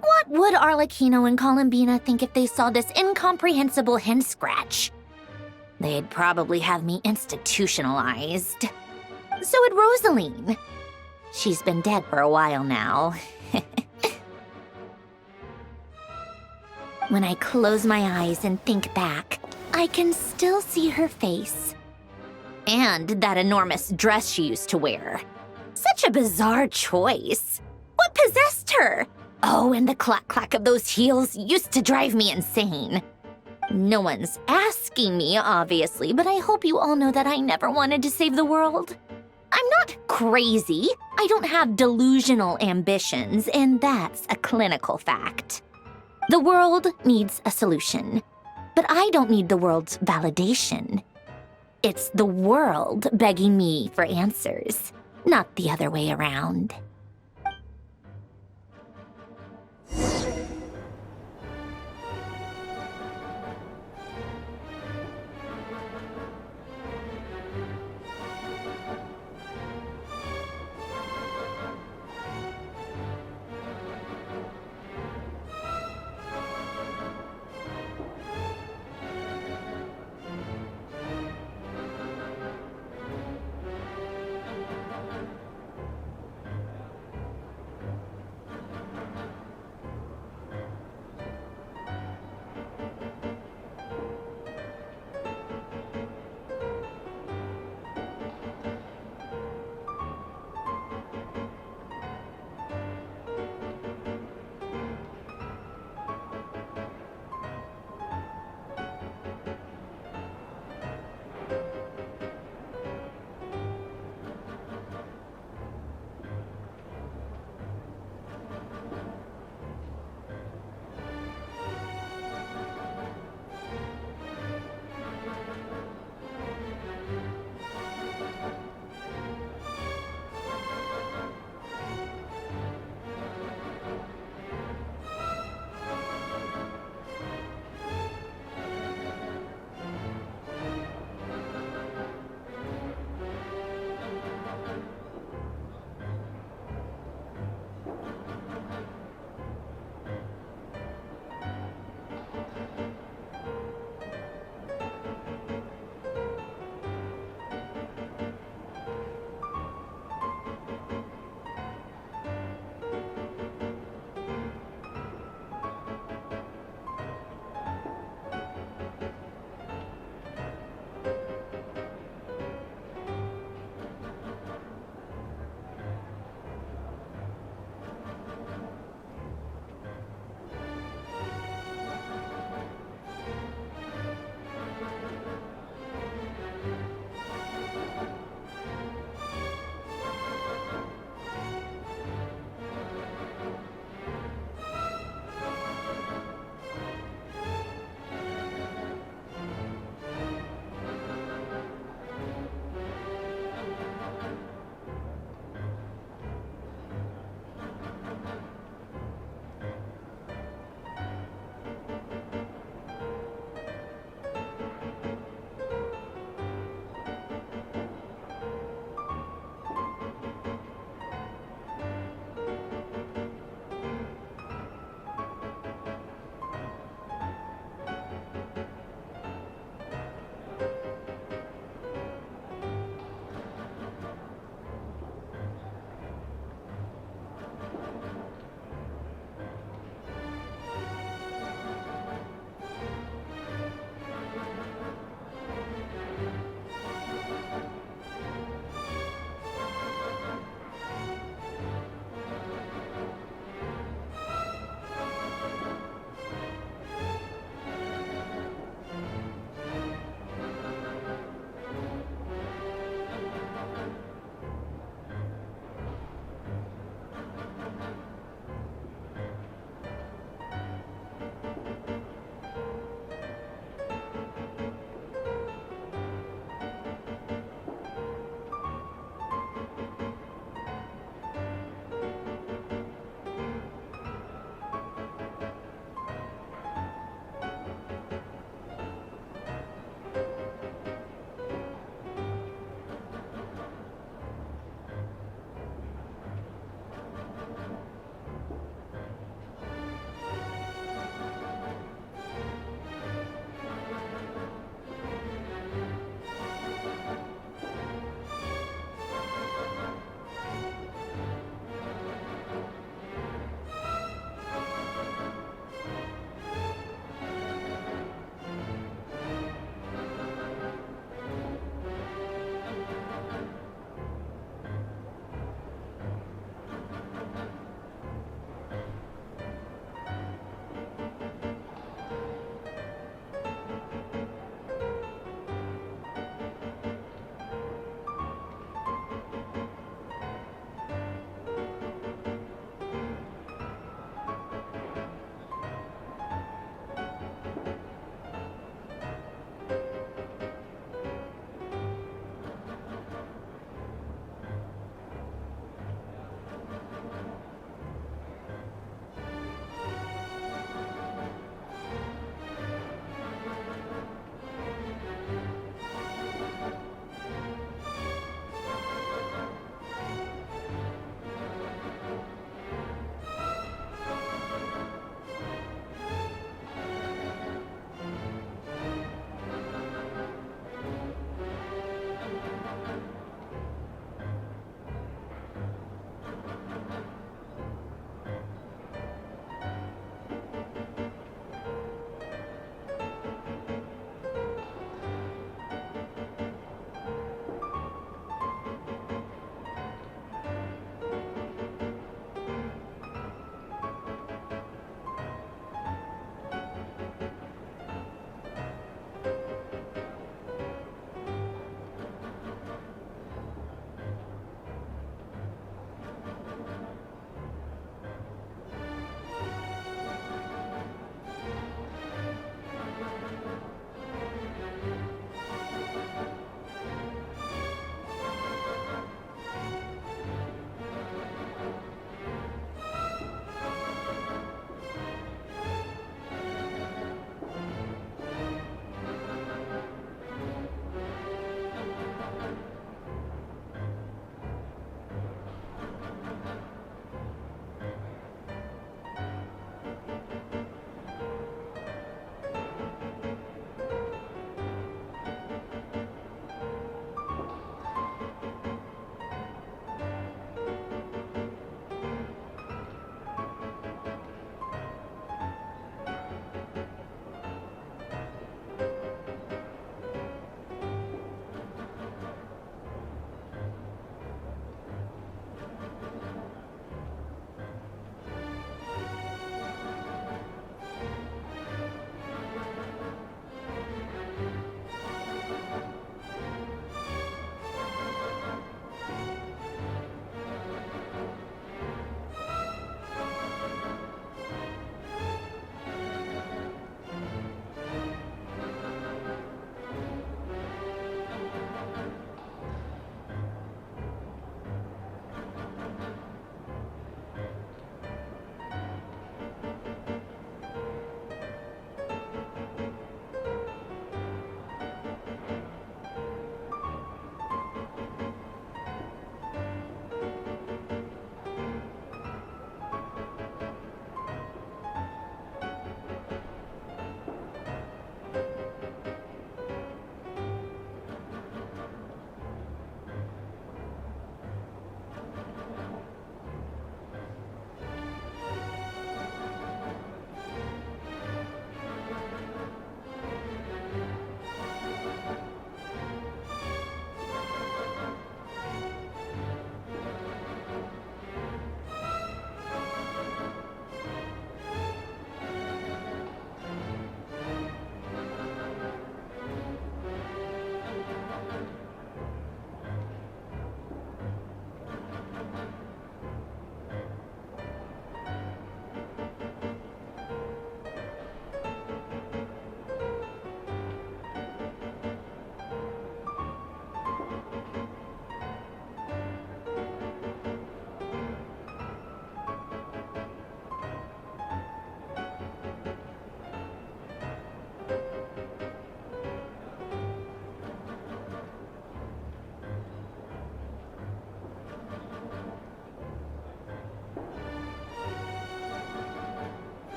What would Arlecchino and Columbina think if they saw this incomprehensible hen scratch? They'd probably have me institutionalized. So would Rosaline. She's been dead for a while now. When I close my eyes and think back, I can still see her face. And that enormous dress she used to wear. Such a bizarre choice. What possessed her? Oh, and the clack-clack of those heels used to drive me insane. No one's asking me, obviously, but I hope you all know that I never wanted to save the world. I'm not crazy. I don't have delusional ambitions, and that's a clinical fact. The world needs a solution, but I don't need the world's validation. It's the world begging me for answers, not the other way around.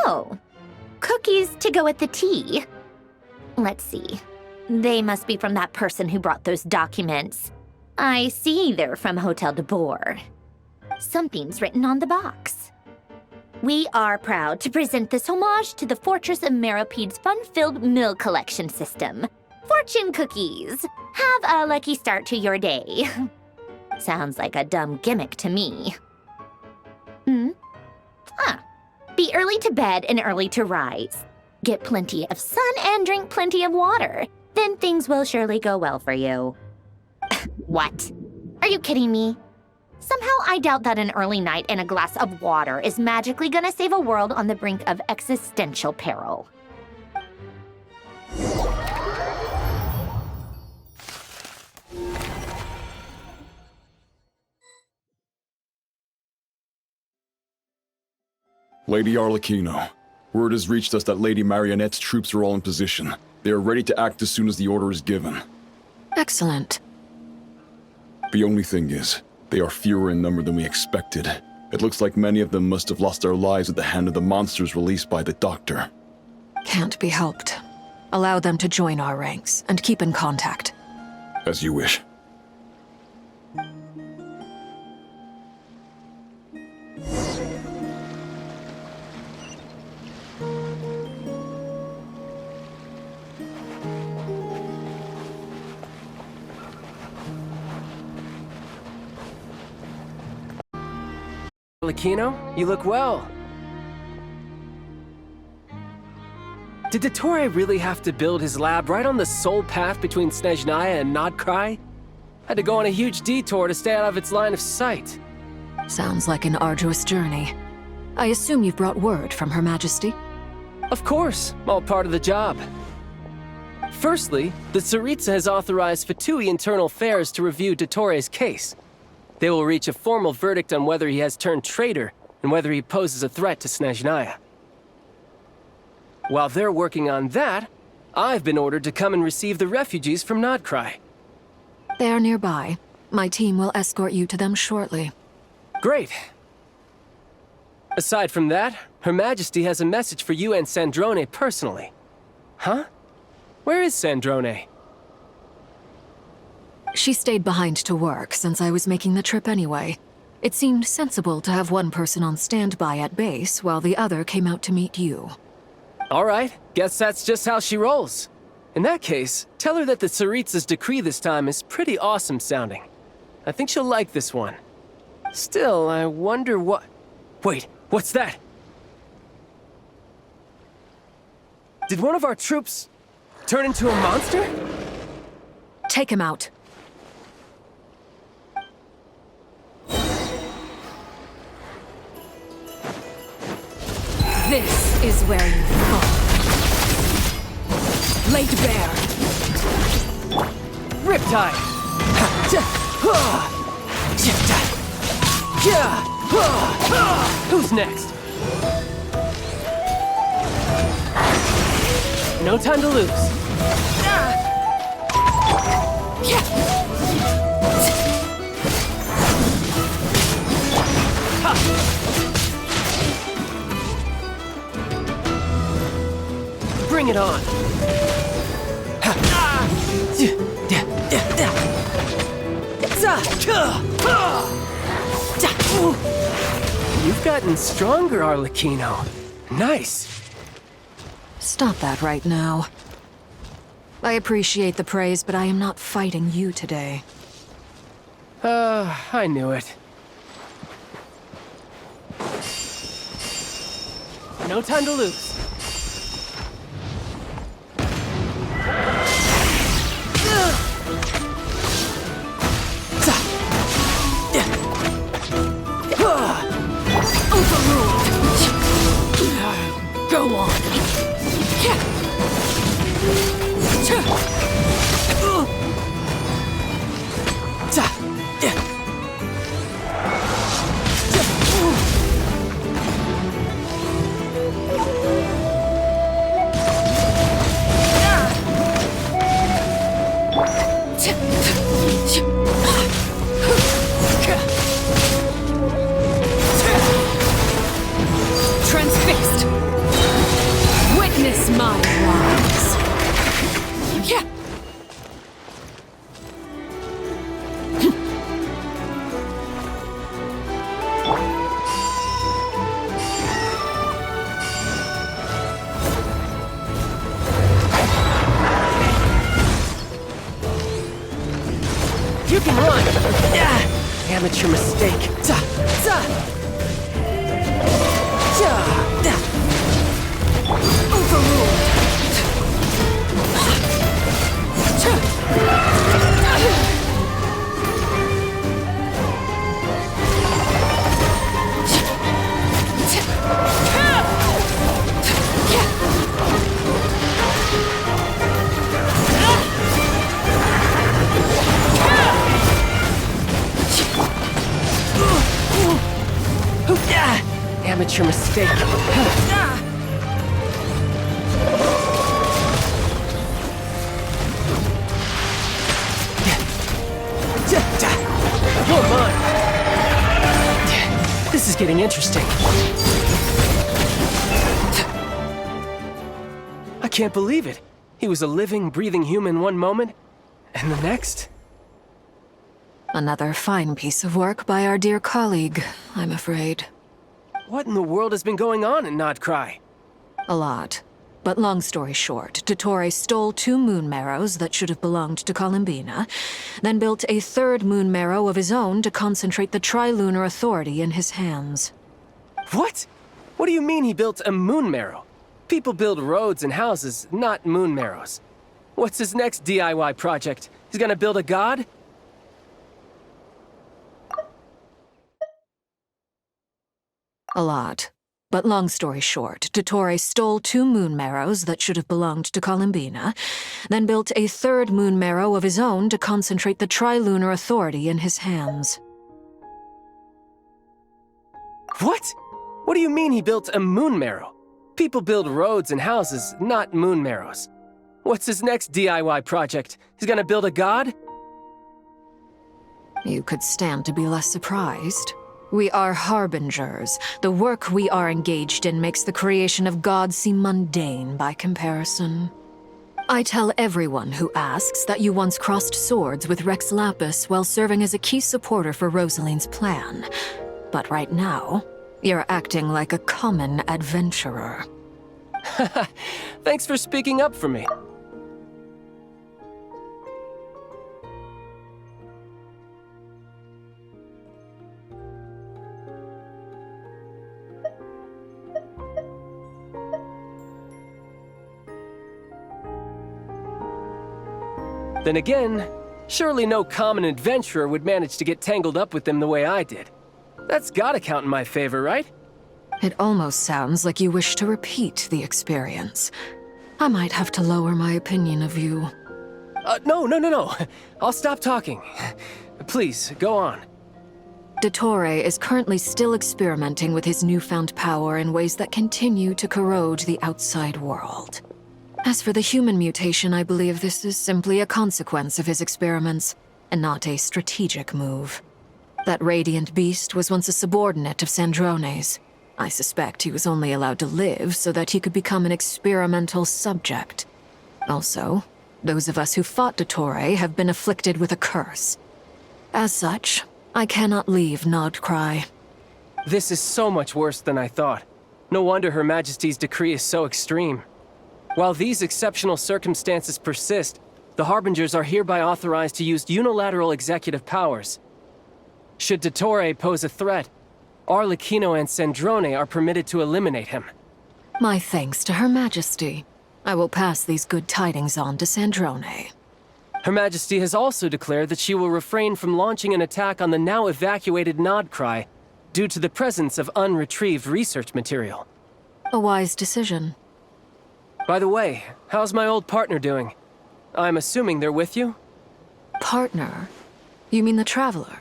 Oh, cookies to go with the tea. Let's see. They must be from that person who brought those documents. I see they're from Hotel de Boer. Something's written on the box. We are proud to present this homage to the Fortress of Meropede's fun-filled mill collection system. Fortune cookies. Have a lucky start to your day. Sounds like a dumb gimmick to me. Be early to bed and early to rise. Get plenty of sun and drink plenty of water. Then things will surely go well for you. What? Are you kidding me? Somehow I doubt that an early night and a glass of water is magically gonna save a world on the brink of existential peril. Lady Arlecchino, word has reached us that Lady Marionette's troops are all in position. They are ready to act as soon as the order is given. Excellent. The only thing is, they are fewer in number than we expected. It looks like many of them must have lost their lives at the hand of the monsters released by the Doctor. Can't be helped. Allow them to join our ranks and keep in contact. As you wish. Arlecchino, you look well. Did Dottore really have to build his lab right on the sole path between Snezhnaya and Krai? Had to go on a huge detour to stay out of its line of sight. Sounds like an arduous journey. I assume you've brought word from Her Majesty? Of course, all part of the job. Firstly, the Tsaritsa has authorized Fatui Internal Affairs to review Dottore's case. They will reach a formal verdict on whether he has turned traitor and whether he poses a threat to Snezhnaya. While they're working on that, I've been ordered to come and receive the refugees from Krai. They are nearby. My team will escort you to them shortly. Great. Aside from that, Her Majesty has a message for you and Sandrone personally. Huh? Where is Sandrone? She stayed behind to work since I was making the trip anyway. It seemed sensible to have one person on standby at base while the other came out to meet you. All right, guess that's just how she rolls. In that case, tell her that the Tsaritsa's decree this time is pretty awesome sounding. I think she'll like this one. Still, I wonder what... Wait, what's that? Did one of our troops turn into a monster? Take him out. This is where you fall. Laid bare. Riptide! Who's next? No time to lose. Bring it on. You've gotten stronger, Arlecchino. Nice. Stop that right now. I appreciate the praise, but I am not fighting you today. I knew it. No time to lose. Overruled. Go on. Transfixed. Witness my rise. Yeah. You can run! Amateur mistake. Overruled. Amateur mistake. You're mine. This is getting interesting. I can't believe it. He was a living, breathing human one moment, and the next? Another fine piece of work by our dear colleague, I'm afraid. What in the world has been going on in Krai? A lot. But long story short, Dottore stole 2 moon marrows that should have belonged to Columbina, then built a 3rd moon marrow of his own to concentrate the Tri-Lunar Authority in his hands. What? What do you mean he built a moon marrow? People build roads and houses, not moon marrows. What's his next DIY project? He's gonna build a god? A lot. But long story short, Dottore stole 2 moon marrows that should have belonged to Columbina, then built a 3rd moon marrow of his own to concentrate the Tri-Lunar Authority in his hands. What? What do you mean he built a moon marrow? People build roads and houses, not moon marrows. What's his next DIY project? He's gonna build a god? You could stand to be less surprised. We are harbingers. The work we are engaged in makes the creation of gods seem mundane by comparison. I tell everyone who asks that you once crossed swords with Rex Lapis while serving as a key supporter for Rosaline's plan. But right now, you're acting like a common adventurer. Thanks for speaking up for me. Then again, surely no common adventurer would manage to get tangled up with them the way I did. That's gotta count in my favor, right? It almost sounds like you wish to repeat the experience. I might have to lower my opinion of you. No. I'll stop talking. Please, go on. Dottore is currently still experimenting with his newfound power in ways that continue to corrode the outside world. As for the human mutation, I believe this is simply a consequence of his experiments, and not a strategic move. That radiant beast was once a subordinate of Sandrone's. I suspect he was only allowed to live so that he could become an experimental subject. Also, those of us who fought Dottore have been afflicted with a curse. As such, I cannot leave Krai. This is so much worse than I thought. No wonder Her Majesty's decree is so extreme. While these exceptional circumstances persist, the Harbingers are hereby authorized to use unilateral executive powers. Should Dottore pose a threat, Arlecchino and Sandrone are permitted to eliminate him. My thanks to Her Majesty. I will pass these good tidings on to Sandrone. Her Majesty has also declared that she will refrain from launching an attack on the now evacuated Krai due to the presence of unretrieved research material. A wise decision. By the way, how's my old partner doing? I'm assuming they're with you? Partner? You mean the Traveler?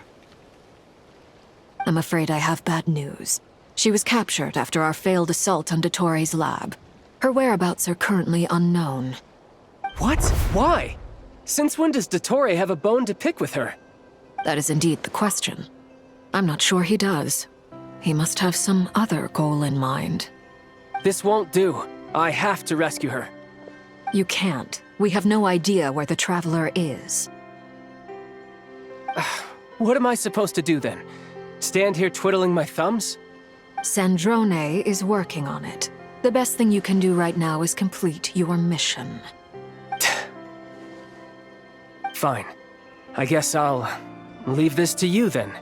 I'm afraid I have bad news. She was captured after our failed assault on Dottore's lab. Her whereabouts are currently unknown. What? Why? Since when does Dottore have a bone to pick with her? That is indeed the question. I'm not sure he does. He must have some other goal in mind. This won't do. I have to rescue her. You can't. We have no idea where the Traveler is. What am I supposed to do then? Stand here twiddling my thumbs? Sandrone is working on it. The best thing you can do right now is complete your mission. Fine. I guess I'll leave this to you then.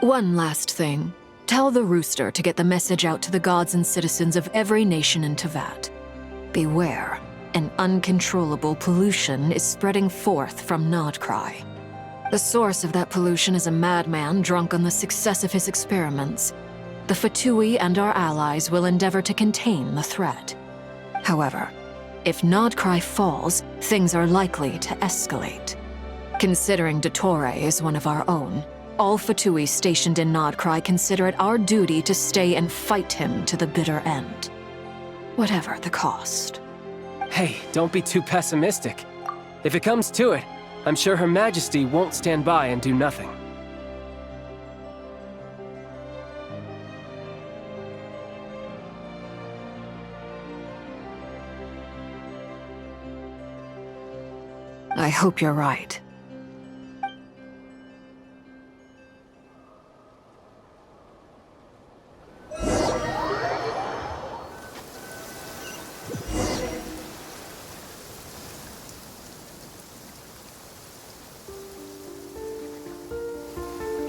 One last thing. Tell the Rooster to get the message out to the gods and citizens of every nation in Teyvat. Beware. An uncontrollable pollution is spreading forth from Krai. The source of that pollution is a madman drunk on the success of his experiments. The Fatui and our allies will endeavor to contain the threat. However, if Krai falls, things are likely to escalate. Considering Dottore is one of our own, all Fatui stationed in Krai consider it our duty to stay and fight him to the bitter end. Whatever the cost. Hey, don't be too pessimistic. If it comes to it, I'm sure Her Majesty won't stand by and do nothing. I hope you're right.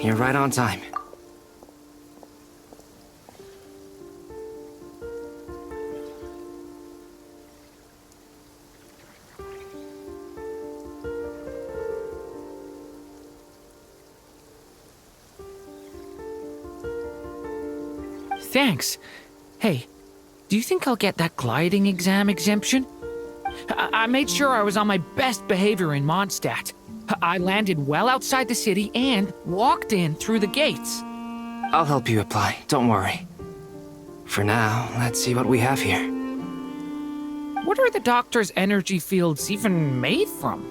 You're right on time. Thanks. Hey, do you think I'll get that gliding exam exemption? I made sure I was on my best behavior in Mondstadt. I landed well outside the city and walked in through the gates. I'll help you apply, don't worry. For now, let's see what we have here. What are the doctor's energy fields even made from?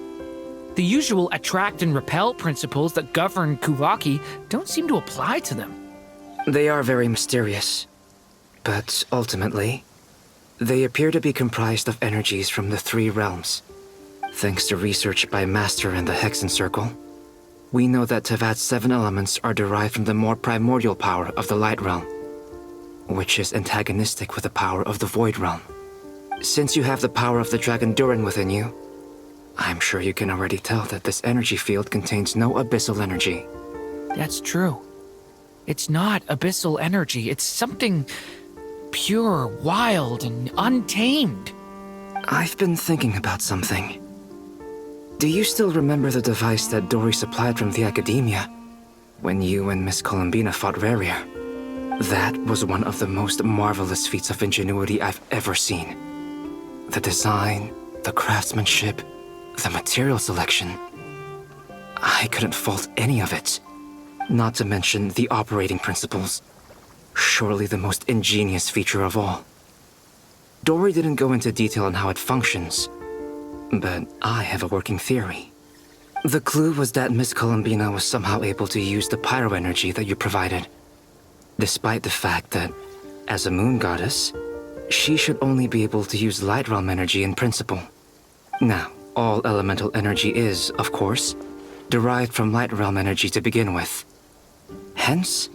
The usual attract and repel principles that govern Kuvaki don't seem to apply to them. They are very mysterious, but ultimately, they appear to be comprised of energies from the three realms. Thanks to research by Master in the Hexen Circle, we know that Teyvat's 7 elements are derived from the more primordial power of the Light Realm, which is antagonistic with the power of the Void Realm. Since you have the power of the Dragon Durin within you, I'm sure you can already tell that this energy field contains no abyssal energy. That's true. It's not abyssal energy, it's something pure, wild, and untamed. I've been thinking about something. Do you still remember the device that Dory supplied from the Academia when you and Miss Columbina fought Rarier? That was one of the most marvelous feats of ingenuity I've ever seen. The design, the craftsmanship, the material selection. I couldn't fault any of it. Not to mention the operating principles. Surely the most ingenious feature of all. Dory didn't go into detail on how it functions, but I have a working theory. The clue was that Miss Columbina was somehow able to use the pyro energy that you provided, despite the fact that, as a moon goddess, she should only be able to use Light Realm energy in principle. Now, all elemental energy is, of course, derived from Light Realm energy to begin with. Hence,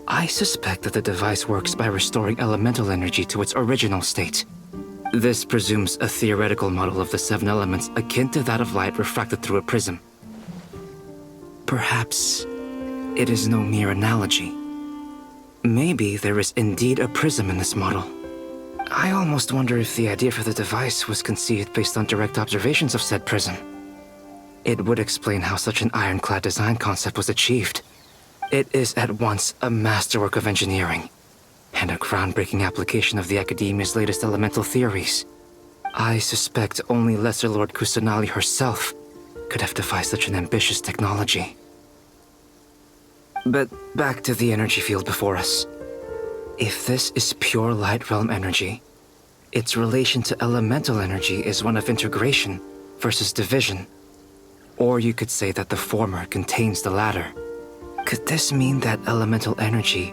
I suspect that the device works by restoring elemental energy to its original state. This presumes a theoretical model of the 7 elements akin to that of light refracted through a prism. Perhaps it is no mere analogy. Maybe there is indeed a prism in this model. I almost wonder if the idea for the device was conceived based on direct observations of said prism. It would explain how such an ironclad design concept was achieved. It is at once a masterwork of engineering and a groundbreaking application of the Academia's latest elemental theories. I suspect only Lesser Lord Kusanali herself could have devised such an ambitious technology. But back to the energy field before us. If this is pure Light Realm energy, its relation to elemental energy is one of integration versus division. Or you could say that the former contains the latter. Could this mean that elemental energy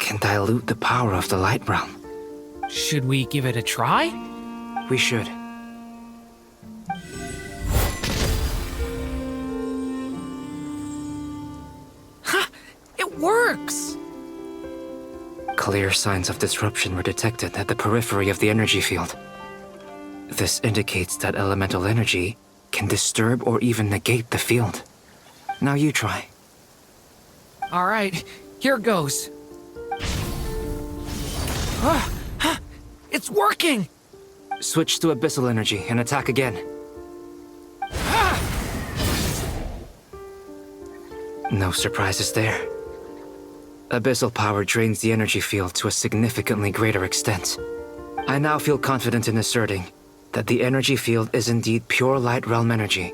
can dilute the power of the light realm. Should we give it a try? We should. Ha! It works! Clear signs of disruption were detected at the periphery of the energy field. This indicates that elemental energy can disturb or even negate the field. Now you try. All right, here goes. It's working! Switch to abyssal energy and attack again. No surprises there. Abyssal power drains the energy field to a significantly greater extent. I now feel confident in asserting that the energy field is indeed pure light realm energy,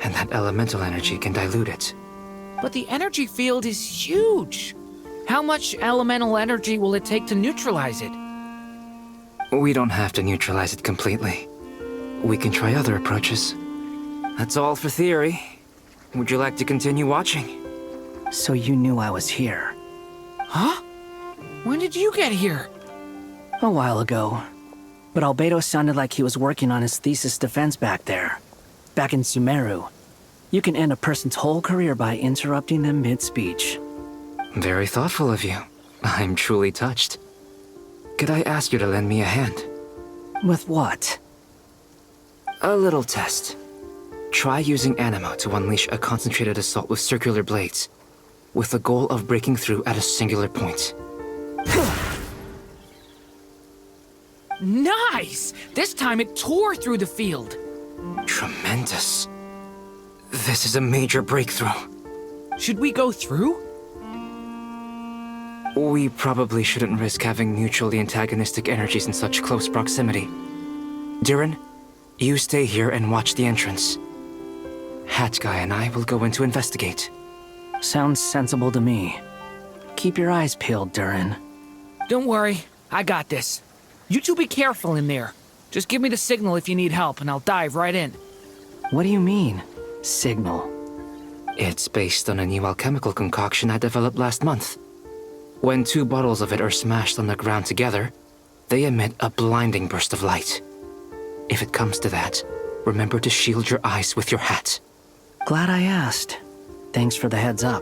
and that elemental energy can dilute it. But the energy field is huge. How much elemental energy will it take to neutralize it? We don't have to neutralize it completely. We can try other approaches. That's all for theory. Would you like to continue watching? So you knew I was here? Huh? When did you get here? A while ago. But Albedo sounded like he was working on his thesis defense back there. Back in Sumeru. You can end a person's whole career by interrupting them mid-speech. Very thoughtful of you. I'm truly touched. Could I ask you to lend me a hand? With what? A little test. Try using Animo to unleash a concentrated assault with circular blades, with the goal of breaking through at a singular point. Nice! This time it tore through the field. Tremendous. This is a major breakthrough. Should we go through? We probably shouldn't risk having mutually antagonistic energies in such close proximity. Durin, you stay here and watch the entrance. Hat Guy and I will go in to investigate. Sounds sensible to me. Keep your eyes peeled, Durin. Don't worry, I got this. You two be careful in there. Just give me the signal if you need help and I'll dive right in. What do you mean, signal? It's based on a new alchemical concoction I developed last month. When 2 bottles of it are smashed on the ground together, they emit a blinding burst of light. If it comes to that, remember to shield your eyes with your hat. Glad I asked. Thanks for the heads up.